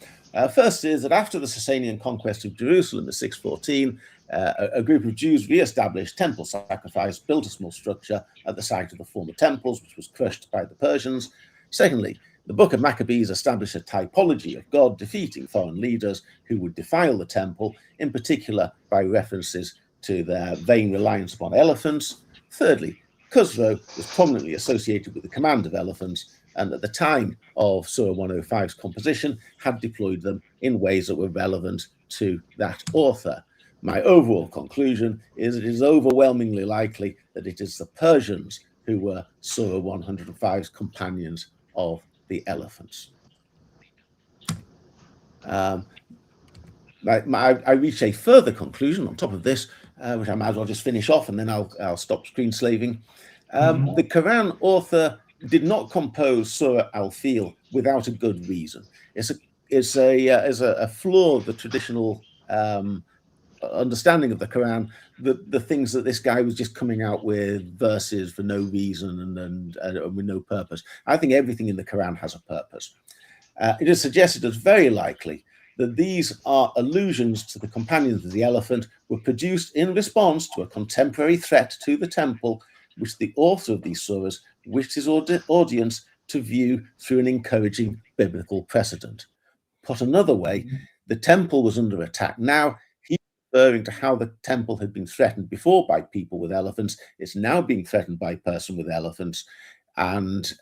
First is that after the Sasanian conquest of Jerusalem in 614, a group of Jews re-established temple sacrifice, built a small structure at the site of the former temples, which was crushed by the Persians. Secondly, the Book of Maccabees established a typology of God defeating foreign leaders who would defile the temple, in particular by references to their vain reliance upon elephants. Thirdly, Khusrow was prominently associated with the command of elephants, and at the time of Surah 105's composition had deployed them in ways that were relevant to that author. My overall conclusion is it is overwhelmingly likely that it is the Persians who were Surah 105's companions of the elephants. I reach a further conclusion on top of this, which I might as well just finish off, and then I'll stop screen slaving. The Quran author did not compose Surah Al-Fil without a good reason. It's a flaw of the traditional understanding of the Quran, the things that this guy was just coming out with verses for no reason and with no purpose. I think everything in the Quran has a purpose. It is suggested as very likely that these are allusions to the companions of the elephant were produced in response to a contemporary threat to the temple, which the author of these surahs wished his audience to view through an encouraging biblical precedent. Put another way, the temple was under attack now. He's referring to how the temple had been threatened before by people with elephants. It's now being threatened by a person with elephants. And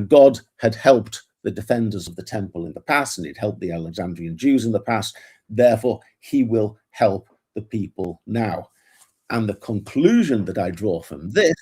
God had helped the defenders of the temple in the past, and he'd helped the Alexandrian Jews in the past. Therefore, he will help the people now. And the conclusion that I draw from this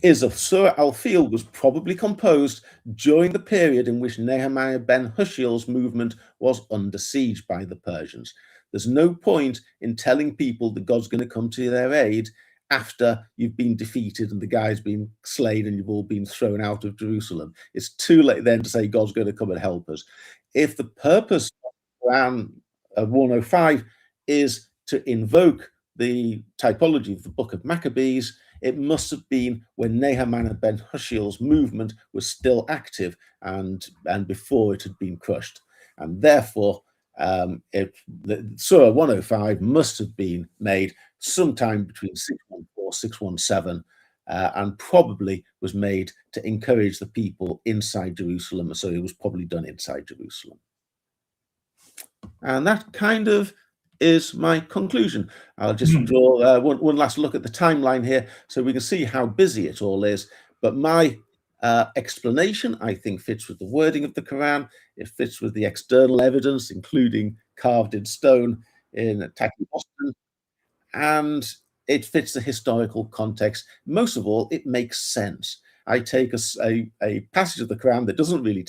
is that Surah Al-Fil was probably composed during the period in which Nehemiah ben Hushiel's movement was under siege by the Persians. There's no point in telling people that God's going to come to their aid after you've been defeated and the guy's been slain and you've all been thrown out of Jerusalem. It's too late then to say God's going to come and help us. If the purpose of Quran 105 is to invoke the typology of the Book of Maccabees, it must have been when Nehemiah ben Hushiel's movement was still active and before it had been crushed. And therefore, the Surah 105 must have been made sometime between 614, 617, and probably was made to encourage the people inside Jerusalem. So it was probably done inside Jerusalem. And that kind of is my conclusion. I'll just draw one last look at the timeline here so we can see how busy it all is. But my explanation, I think, fits with the wording of the Quran. It fits with the external evidence, including carved in stone in Taki Boston, and it fits the historical context. Most of all, it makes sense. I take a passage of the Quran that doesn't really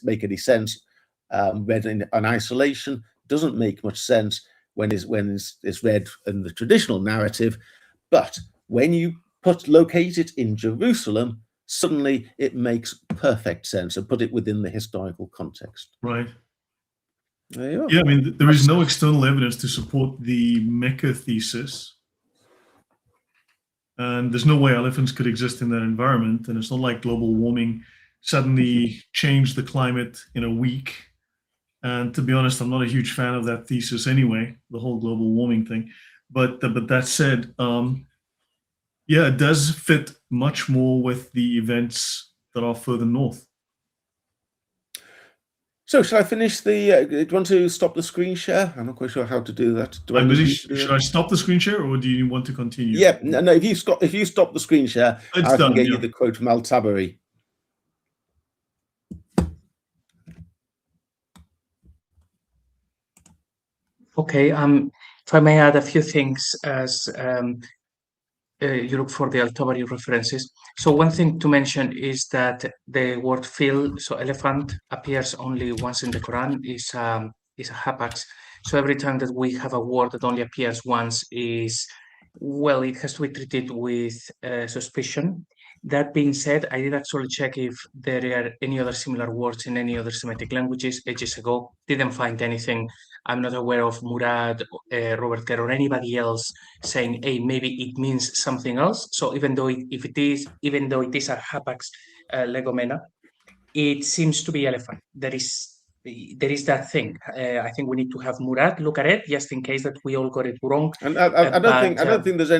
make any sense, read in isolation, doesn't make much sense when it's read in the traditional narrative, but when you locate it in Jerusalem, suddenly it makes perfect sense and put it within the historical context. Right. There you are. Yeah, I mean, there is no external evidence to support the Mecca thesis. And there's no way elephants could exist in that environment. And it's not like global warming suddenly changed the climate in a week. And to be honest, I'm not a huge fan of that thesis anyway, the whole global warming thing. But that said, yeah, it does fit much more with the events that are further north. So shall I finish the, do you want to stop the screen share? I'm not quite sure how to do that. I'm busy. Should I stop the screen share or do you want to continue? Yeah, no, if you stop the screen share, It's I done, can get yeah. you the quote from Al-Tabari. Okay, if I may add a few things as you look for the Al-Tabari references. So one thing to mention is that the word fil, so elephant, appears only once in the Quran, is a hapax. So every time that we have a word that only appears once is, well, it has to be treated with suspicion. That being said, I did actually check if there are any other similar words in any other Semitic languages ages ago. Didn't find anything. I'm not aware of Murad, Robert Kerr, or anybody else saying, "Hey, maybe it means something else." So even though it is a hapax legomena, it seems to be elephant. There is that thing. I think we need to have Murad look at it just in case that we all got it wrong. And I don't think there's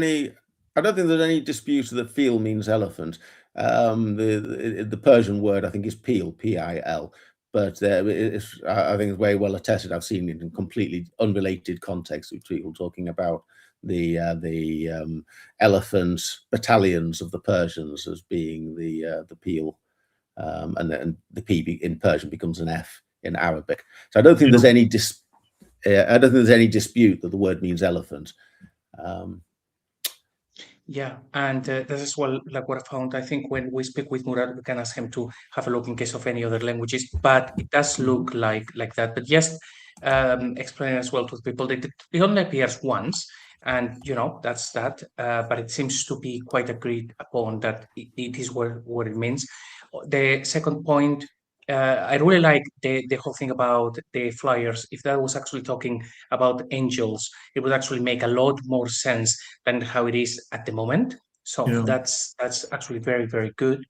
any dispute that fil means elephant. The Persian word I think is pil, P-I-L. But I think it's very well attested. I've seen it in completely unrelated contexts with people talking about the elephant battalions of the Persians as being the pil, and then the P in Persian becomes an F in Arabic. So I don't think there's any dispute that the word means elephant. Yeah, and that's as well like what I found. I think when we speak with Murad, we can ask him to have a look in case of any other languages, but it does look like that. But just explain as well to people that it only appears once, and that's that. But it seems to be quite agreed upon that it is what it means. The second point, I really like the whole thing about the flyers. If that was actually talking about angels, it would actually make a lot more sense than how it is at the moment. So Yeah. that's actually very, very good.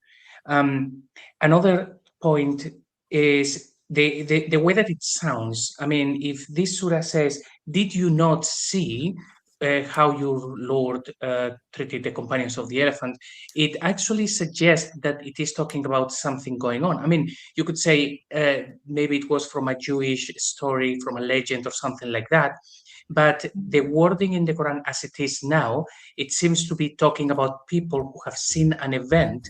Another point is the way that it sounds. I mean, if this surah says, "Did you not see how your Lord treated the companions of the elephant," it actually suggests that it is talking about something going on. I mean, you could say maybe it was from a Jewish story, from a legend or something like that. But the wording in the Quran as it is now, it seems to be talking about people who have seen an event.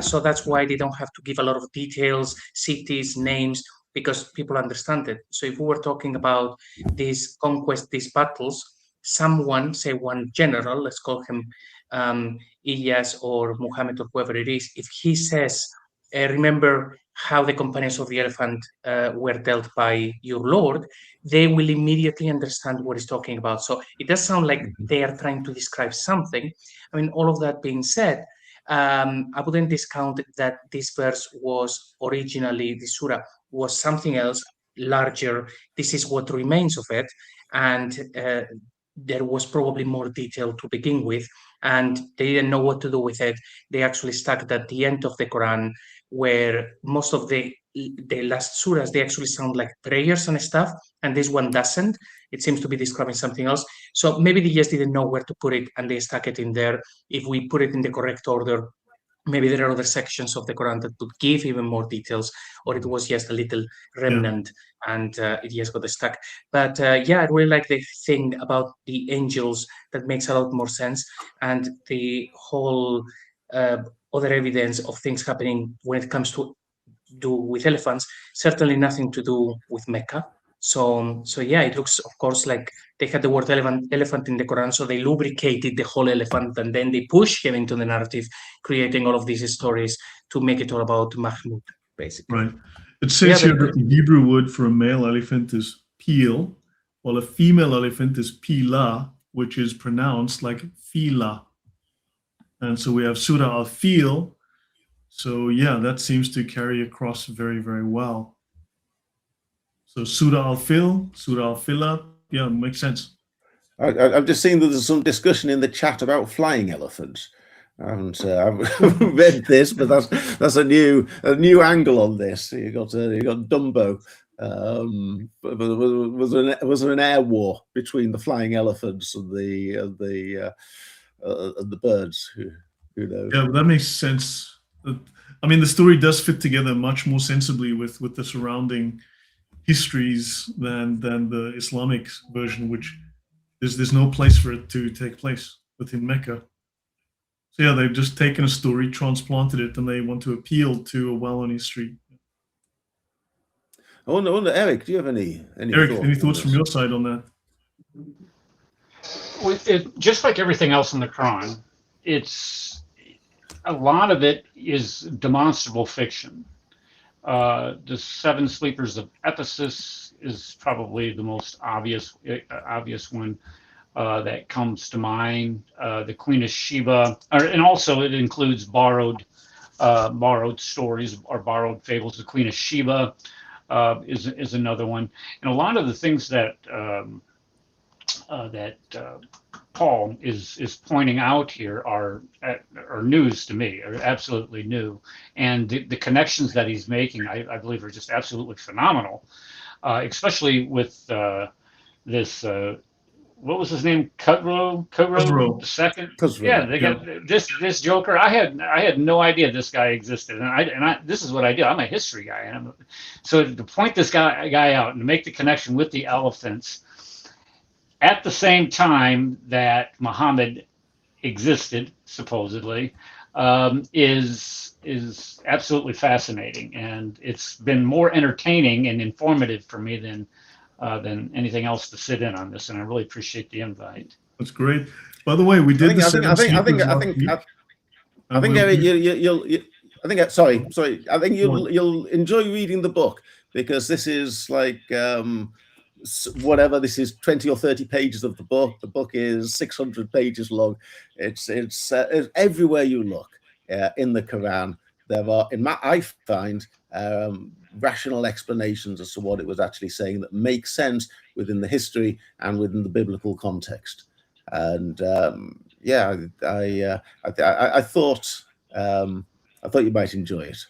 So that's why they don't have to give a lot of details, cities, names, because people understand it. So if we were talking about these conquests, these battles, someone, say one general, let's call him Iyas or Muhammad or whoever it is, if he says, remember how the companions of the elephant were dealt by your Lord, they will immediately understand what he's talking about. So it does sound like they are trying to describe something. I mean, all of that being said, I wouldn't discount that this verse was originally, the surah was something else larger. This is what remains of it. And there was probably more detail to begin with, and they didn't know what to do with it. They actually stuck at the end of the Quran, where most of the last surahs, they actually sound like prayers and stuff, and this one doesn't. It seems to be describing something else. So maybe they just didn't know where to put it, and they stuck it in there. If we put it in the correct order, maybe there are other sections of the Quran that would give even more details, or it was just a little remnant and it just got stuck. But yeah, I really like the thing about the angels that makes a lot more sense, and the whole other evidence of things happening when it comes to do with elephants, certainly nothing to do with Mecca. So yeah, it looks, of course, like they had the word elephant in the Quran, so they lubricated the whole elephant, and then they pushed him into the narrative, creating all of these stories to make it all about Mahmud, basically. Right. It says here that the Hebrew word for a male elephant is peel, while a female elephant is pila, which is pronounced like fila. And so we have Surah al-Fil. So yeah, that seems to carry across very, very well. So Surah al-Fil, Surah al-Fila, yeah, makes sense. I've just seen that there's some discussion in the chat about flying elephants. I haven't read this, but that's a new angle on this. You got Dumbo. Was there an air war between the flying elephants and the birds? Who knows? Yeah, that makes sense. I mean, the story does fit together much more sensibly with the surrounding histories than the Islamic version, which there's no place for it to take place within Mecca. So yeah, they've just taken a story, transplanted it, and they want to appeal to a well-known history. I wonder, Eric, do you have any thoughts from your side on that? Just like everything else in the Quran, a lot of it is demonstrable fiction. The Seven Sleepers of Ephesus is probably the most obvious one that comes to mind. The Queen of Sheba, and also it includes borrowed stories or borrowed fables. The Queen of Sheba is another one, and a lot of the things that Paul is pointing out here are news to me, are absolutely new, and the connections that he's making, I believe, are just absolutely phenomenal, especially with this. What was his name? Khusrow II. Khusrow. Yeah, they got this Joker. I had no idea this guy existed, and I this is what I do. I'm a history guy, and so to point this guy out and to make the connection with the elephants at the same time that Muhammad existed, supposedly, is absolutely fascinating, and it's been more entertaining and informative for me than anything else to sit in on this, and I really appreciate the invite. That's great. By the way, we did I think you'll enjoy reading the book, because this is like whatever, this is 20 or 30 pages of the book. The book is 600 pages long. It's everywhere you look in the Quran. There are, I find, rational explanations as to what it was actually saying that make sense within the history and within the biblical context. And I thought you might enjoy it.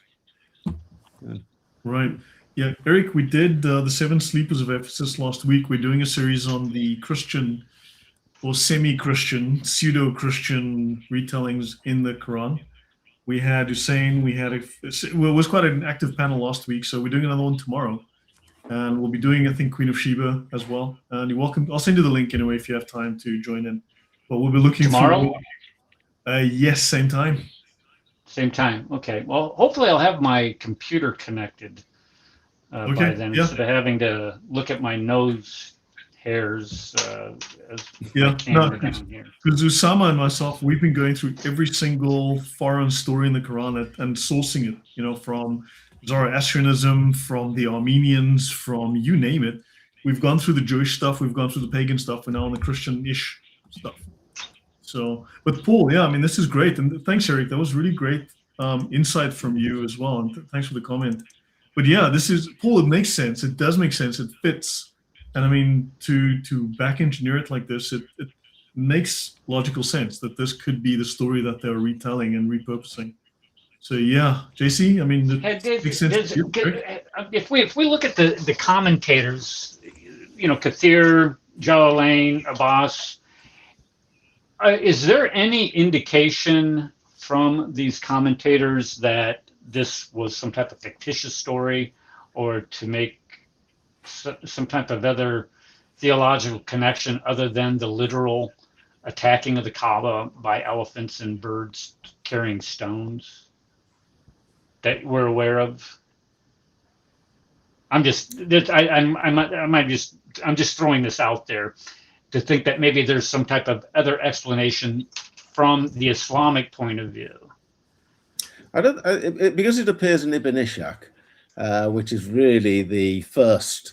Right. Yeah, Eric, we did the Seven Sleepers of Ephesus last week. We're doing a series on the Christian or semi-Christian, pseudo-Christian retellings in the Quran. We had Hussein, it was quite an active panel last week, so we're doing another one tomorrow. And we'll be doing, I think, Queen of Sheba as well. And you're welcome. I'll send you the link anyway if you have time to join in. But we'll be looking tomorrow? Yes, same time. Same time. Okay. Well, hopefully I'll have my computer connected by then, instead of having to look at my nose hairs because Usama and myself, we've been going through every single foreign story in the Quran and sourcing it, from Zoroastrianism, from the Armenians, from you name it. We've gone through the Jewish stuff, we've gone through the pagan stuff, we're now on the Christian-ish stuff. So, but Paul, this is great. And thanks, Eric. That was really great insight from you as well. And thanks for the comment. But yeah, this is, Paul, it makes sense. It does make sense. It fits. And I mean, to back engineer it like this, it makes logical sense that this could be the story that they're retelling and repurposing. So yeah, JC, I mean, it makes sense. If we look at the commentators, Kathir, Jalalain, Abbas, is there any indication from these commentators that this was some type of fictitious story, or to make some type of other theological connection other than the literal attacking of the Kaaba by elephants and birds carrying stones that we're aware of? I'm just throwing this out there to think that maybe there's some type of other explanation from the Islamic point of view. Because it appears in Ibn Ishaq, which is really the first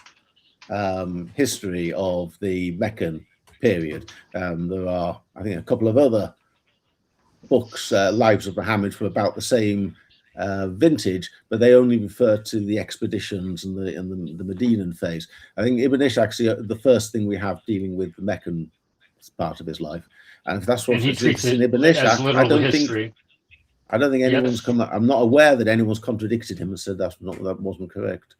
history of the Meccan period. There are, I think, a couple of other books, Lives of Muhammad, from about the same vintage, but they only refer to the expeditions and the Medinan phase. I think Ibn Ishaq's the first thing we have dealing with the Meccan part of his life, and if that's what it's in Ibn Ishaq, I don't think anyone's come. I'm not aware that anyone's contradicted him and said that wasn't correct.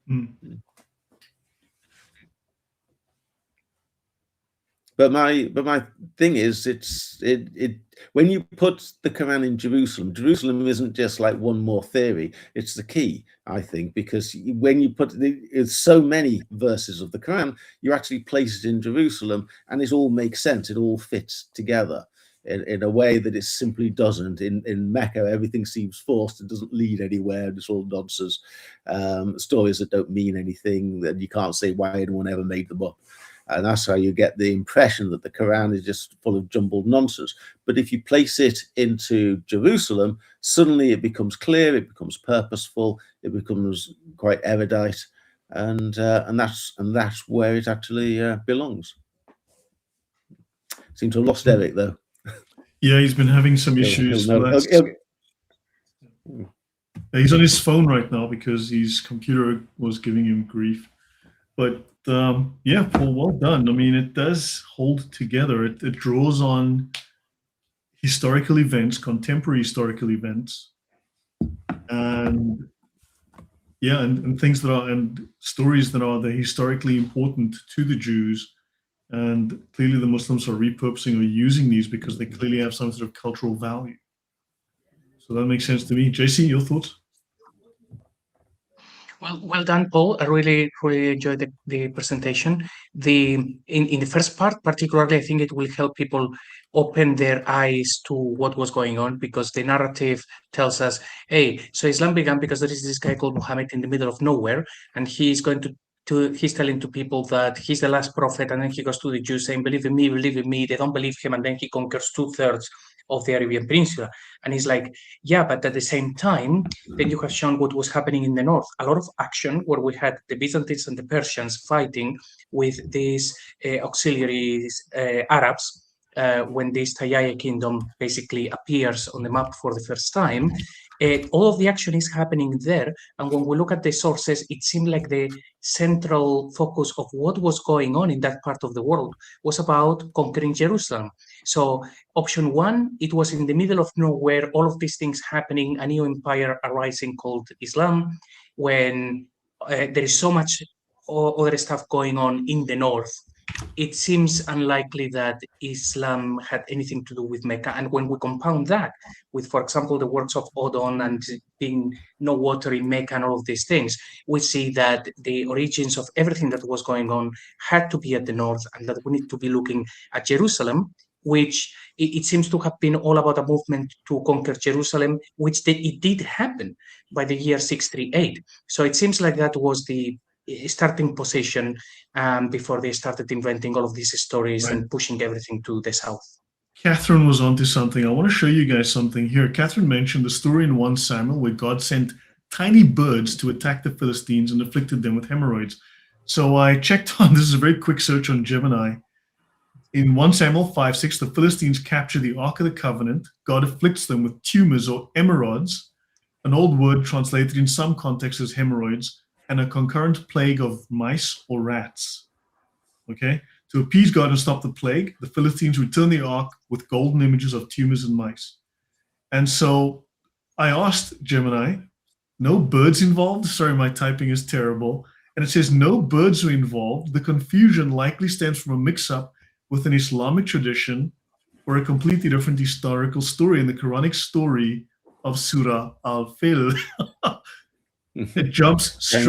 Mm. But my thing is, when you put the Quran in Jerusalem isn't just like one more theory. It's the key, I think, because when you put it's so many verses of the Quran, you actually place it in Jerusalem, and it all makes sense. It all fits together in a way that it simply doesn't. In Mecca, everything seems forced. It doesn't lead anywhere. It's all nonsense, stories that don't mean anything, that you can't say why anyone ever made them up. And that's how you get the impression that the Quran is just full of jumbled nonsense. But if you place it into Jerusalem, suddenly it becomes clear, it becomes purposeful, it becomes quite erudite, and that's where it actually belongs. Seem to have lost Eric though. Yeah, he's been having some issues. He's on his phone right now because his computer was giving him grief. But yeah, Paul, well done. I mean, it does hold together. It draws on historical events, contemporary historical events, and yeah, and things that are, and stories that are historically important to the Jews. And clearly the Muslims are repurposing or using these because they clearly have some sort of cultural value. So that makes sense to me. JC, your thoughts? Well done, Paul. I really enjoyed the presentation. In the first part, particularly, I think it will help people open their eyes to what was going on, because the narrative tells us, hey, so Islam began because there is this guy called Muhammad in the middle of nowhere, and he's going he's telling to people that he's the last prophet, and then he goes to the Jews saying, believe in me. They don't believe him, and then he conquers 2/3 of the Arabian Peninsula. And he's like, yeah, but at the same time, then you have shown what was happening in the north. A lot of action where we had the Byzantines and the Persians fighting with these auxiliaries, Arabs, when this Tayyaya kingdom basically appears on the map for the first time. All of the action is happening there. And when we look at the sources, it seemed like the central focus of what was going on in that part of the world was about conquering Jerusalem. So option one, it was in the middle of nowhere, all of these things happening, a new empire arising called Islam, when there is so much other stuff going on in the north. It seems unlikely that Islam had anything to do with Mecca. And when we compound that with, for example, the works of Odon and being no water in Mecca and all of these things, we see that the origins of everything that was going on had to be at the north, and that we need to be looking at Jerusalem, which it seems to have been all about a movement to conquer Jerusalem, which it did happen by the year 638. So it seems like that was the starting position before they started inventing all of these stories and pushing everything to the south. Catherine was onto something. I want to show you guys something here. Catherine mentioned the story in 1 Samuel where God sent tiny birds to attack the Philistines and afflicted them with hemorrhoids. So I checked on, this is a very quick search on Gemini. In 1 Samuel 5:6, the Philistines capture the Ark of the Covenant. God afflicts them with tumors or emerods, an old word translated in some contexts as hemorrhoids, and a concurrent plague of mice or rats. Okay? To appease God and stop the plague, the Philistines returned the ark with golden images of tumors and mice. And so I asked Gemini, no birds involved? Sorry, my typing is terrible. And it says no birds were involved. The confusion likely stems from a mix-up with an Islamic tradition or a completely different historical story in the Quranic story of Surah Al-Fil. It jumps straight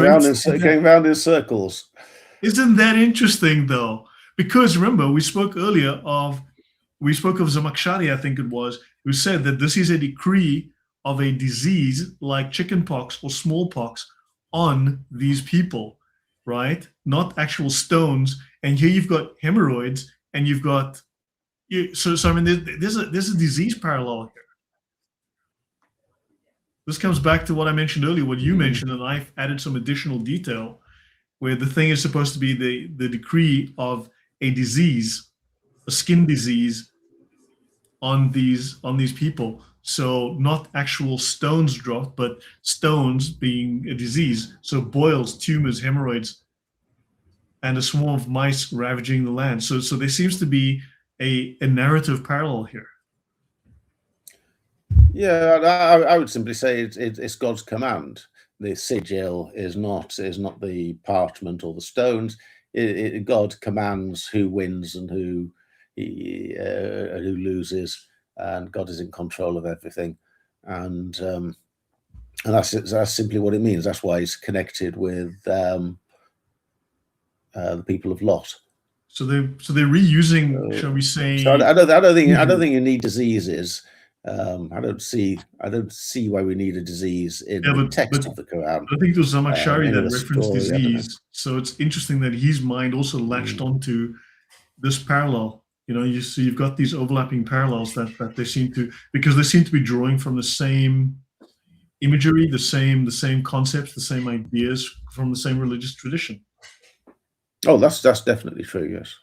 going round in circles. Isn't that interesting, though? Because remember, we spoke of Zamakhshari, I think it was, who said that this is a decree of a disease like chickenpox or smallpox on these people, right? Not actual stones. And here you've got hemorrhoids, and you've got so I mean, there's a disease parallel here. This comes back to what I mentioned earlier, what you mentioned, and I've added some additional detail, where the thing is supposed to be the decree of a disease, a skin disease on these people. So not actual stones dropped, but stones being a disease. So boils, tumors, hemorrhoids, and a swarm of mice ravaging the land. So there seems to be a narrative parallel here. Yeah, I would simply say it's God's command. The sigil is not the parchment or the stones. God commands who wins and who loses, and God is in control of everything, and that's simply what it means. That's why it's connected with the people of Lot. So they're reusing, shall we say? So I don't think you need diseases. I don't see why we need a disease in the text of the Quran. I think it was Zamakhshari that referenced story, disease. So it's interesting that his mind also latched onto this parallel. You've got these overlapping parallels that they seem to, because they seem to be drawing from the same imagery, the same concepts, the same ideas from the same religious tradition. Oh, that's definitely true. Yes.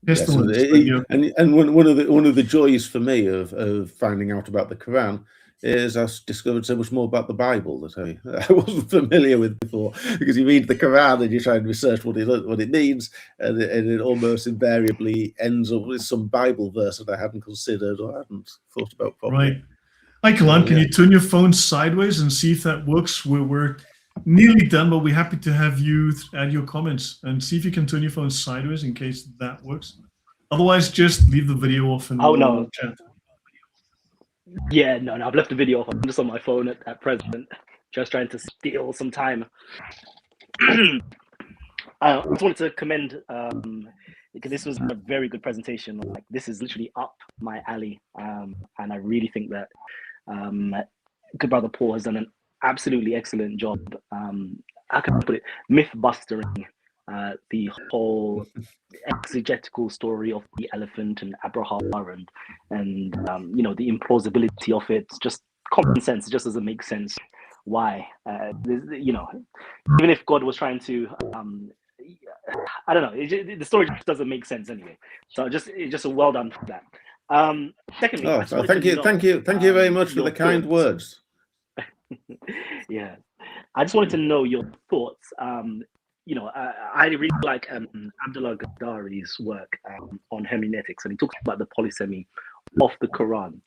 Yes, and one of the joys for me of finding out about the Quran is I discovered so much more about the Bible that I wasn't familiar with before. Because you read the Quran and you try and research what it means, and it almost invariably ends up with some Bible verse that I hadn't considered or hadn't thought about properly. Right. Hi, Kalan. Can you turn your phone sideways and see if that works? We're nearly done, but we're happy to have you add your comments and see if you can turn your phone sideways in case that works. Otherwise, just leave the video off and chat. Yeah, no, I've left the video off. I'm just on my phone at present, just trying to steal some time. I just wanted to commend, because this was a very good presentation. Like, this is literally up my alley, and I really think that good brother Paul has done an absolutely excellent job. How can I put it? Myth bustering the whole exegetical story of the elephant and Abraha and the implausibility of it. Just common sense. It just doesn't make sense. Why? Even if God was trying to, I don't know. The story just doesn't make sense anyway. So just a well done for that. Secondly, thank you very much for the kind words. Yeah, I just wanted to know your thoughts. I really like Abdullah Ghaddari's work on hermeneutics, and he talks about the polysemy of the Quran.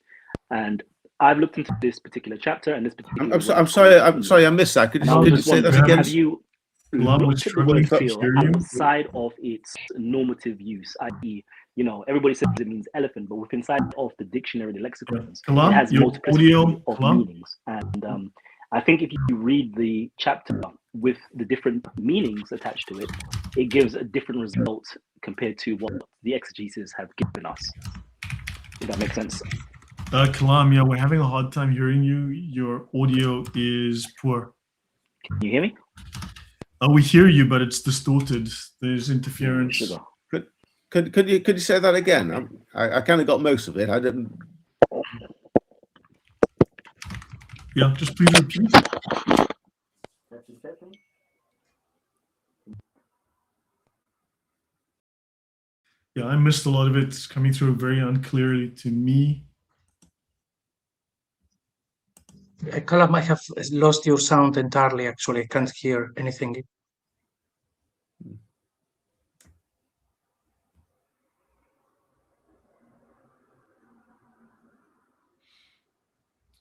And I've looked into this particular chapter and this particular. I'm sorry, I missed that. Could you say that again? Have you looked at the word feel outside of its normative use, i.e., everybody says it means elephant, but within inside of the dictionary, the lexicons, it has multiplicity of meanings. And I think if you read the chapter with the different meanings attached to it, it gives a different result compared to what the exegesis have given us. If that makes sense. Kalam, yeah, we're having a hard time hearing you. Your audio is poor. Can you hear me? We hear you, but it's distorted. There's interference. Sugar. Could you say that again? I kind of got most of it. I didn't. Yeah, just please repeat. Yeah, I missed a lot of it. It's coming through very unclearly to me. Kalam, I have lost your sound entirely. Actually, I can't hear anything.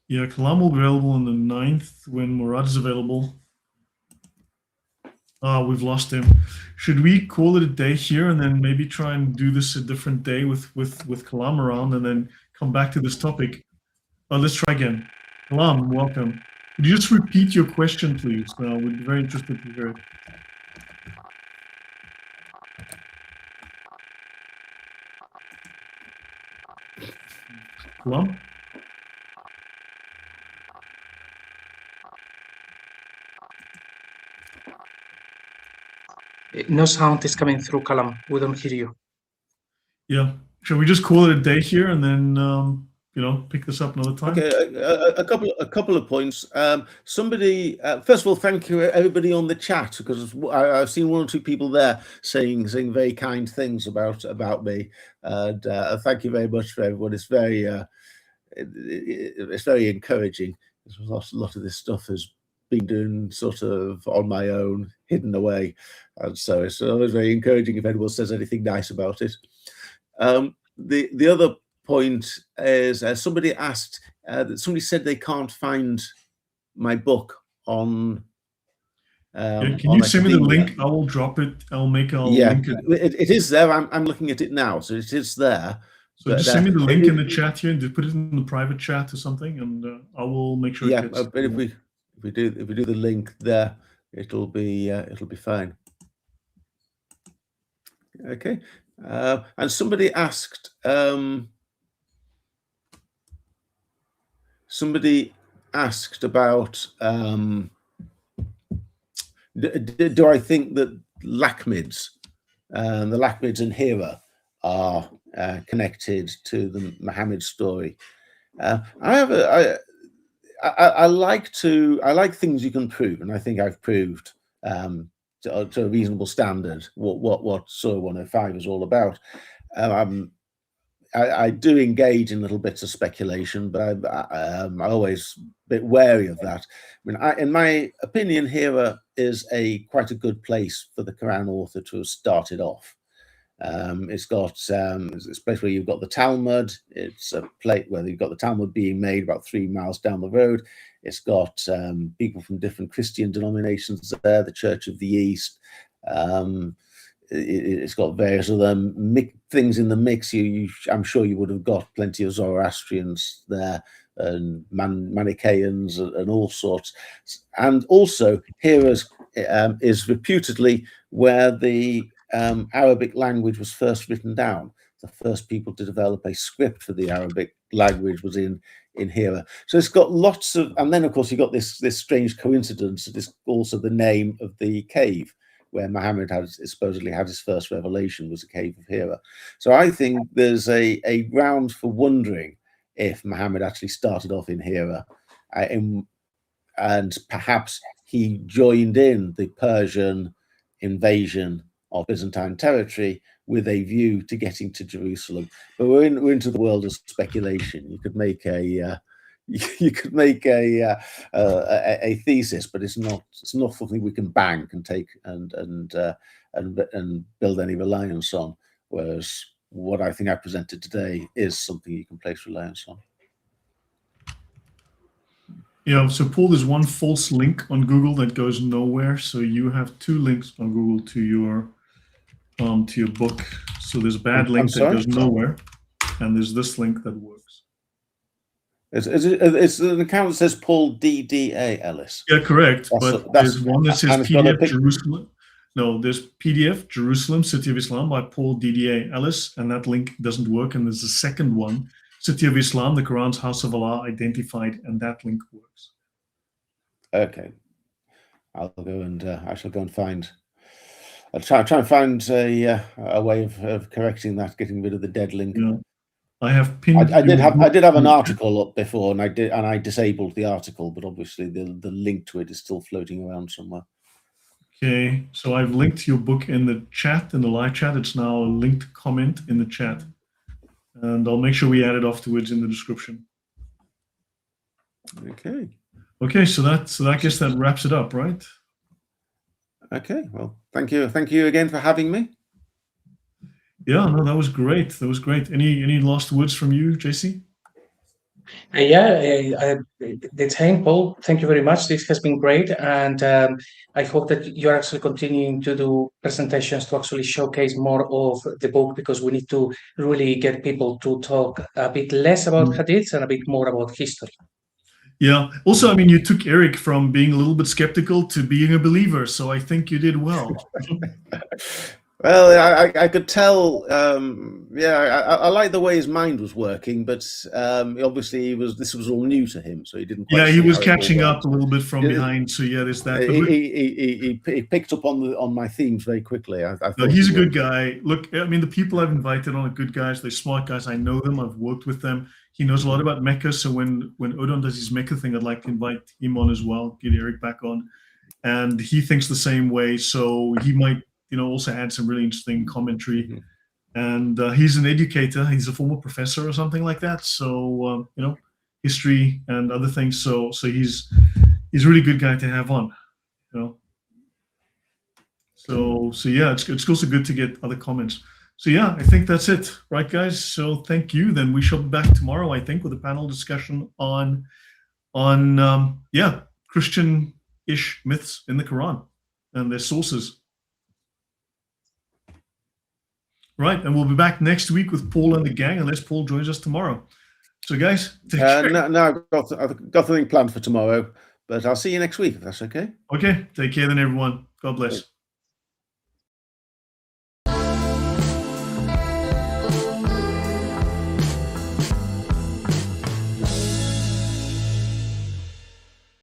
Yeah, Kalam will be available on the 9th when Murad is available. We've lost him. Should we call it a day here and then maybe try and do this a different day with Kalam around and then come back to this topic? Let's try again. Kalam, welcome. Could you just repeat your question, please? We'd be very interested to hear it. Kalam? No sound is coming through, Kalam. We don't hear you. Yeah. Shall we just call it a day here and then pick this up another time? Okay, a couple of points. Somebody, first of all, thank you everybody on the chat, because I've seen one or two people there saying very kind things about me, and thank you very much for everyone. It's very encouraging. There's a lot of this stuff has been doing sort of on my own, hidden away, and so it's always very encouraging if anyone says anything nice about it. The other point is somebody asked somebody said they can't find my book on can you send me the link? I will drop it. I'll link it. It is there. I'm looking at it now, so it is there. So just send me the link in the chat here and just put it in the private chat or something, and I will make sure it gets. But if we do the link there, it'll be fine. Okay. And somebody asked about do I think that Lakhmids, the Lakhmids and Hira are connected to the Muhammad story? I like things you can prove, and I think I've proved to a reasonable standard what Surah 105 is all about. I do engage in little bits of speculation, but I'm always a bit wary of that. I mean, in my opinion, Hira is quite a good place for the Quran author to have started off. It's got it's a place where you've got the Talmud. It's a place where you've got the Talmud being made about 3 miles down the road. It's got people from different Christian denominations there, the Church of the East. It's got various other things in the mix. I'm sure you would have got plenty of Zoroastrians there, and Manichaeans, and all sorts. And also, Hira is reputedly where the Arabic language was first written down. The first people to develop a script for the Arabic language was in Hira. So it's got lots of, and then of course you got this strange coincidence that is also the name of the cave where Muhammad supposedly had his first revelation, was the cave of Hira. So I think there's a ground for wondering if Muhammad actually started off in Hira, and perhaps he joined in the Persian invasion of Byzantine territory with a view to getting to Jerusalem. But we're into the world of speculation. You could make a thesis, but it's not something we can bank and take and build any reliance on. Whereas what I think I presented today is something you can place reliance on. Yeah, so Paul, there's one false link on Google that goes nowhere. So you have 2 links on Google to your book. So there's a bad link that goes nowhere, and there's this link that works. It's an account that says Paul DDA Ellis. Yeah, correct. But there's one that says PDF Jerusalem. No, there's PDF Jerusalem, City of Islam by Paul DDA Ellis, and that link doesn't work. And there's a second one, City of Islam, the Quran's House of Allah identified, and that link works. Okay, I'll go and I shall go and find. I'll try and find a way of correcting that, getting rid of the dead link. Yeah. I have pinned. I did have an article up before, and I disabled the article, but obviously the link to it is still floating around somewhere. Okay, so I've linked your book in the chat, in the live chat. It's now a linked comment in the chat, and I'll make sure we add it afterwards in the description. Okay. Okay, so I guess that wraps it up, right? Okay, well, thank you again for having me. Yeah, no, that was great. That was great. Any last words from you, JC? The same, Paul. Thank you very much. This has been great, and I hope that you're actually continuing to do presentations to actually showcase more of the book, because we need to really get people to talk a bit less about hadiths and a bit more about history. Yeah. Also, I mean, you took Eric from being a little bit skeptical to being a believer, so I think you did well. Well, I could tell. I like the way his mind was working, but obviously this was all new to him, so he didn't. Yeah, Quite he see was how it all catching up worked. a little bit from Yeah. behind. So yeah, there's that. He picked up on my themes very quickly. I No, thought he's a he good would. guy. Look, I mean, the people I've invited on are good guys. They're smart guys. I know them. I've worked with them. He knows a lot about Mecca. So when Odon does his Mecca thing, I'd like to invite him on as well. Get Eric back on, and he thinks the same way. So he might, also add some really interesting commentary. Mhm. And he's an educator. He's a former professor or something like that. So history and other things. So he's a really good guy to have on. So yeah, it's also good to get other comments. So yeah, I think that's it, right, guys? So thank you. Then we shall be back tomorrow, I think, with a panel discussion on Christian-ish myths in the Quran and their sources. Right, and we'll be back next week with Paul and the gang, unless Paul joins us tomorrow. So guys, take care. No, I've got something planned for tomorrow, but I'll see you next week if that's okay. Okay, take care then, everyone. God bless.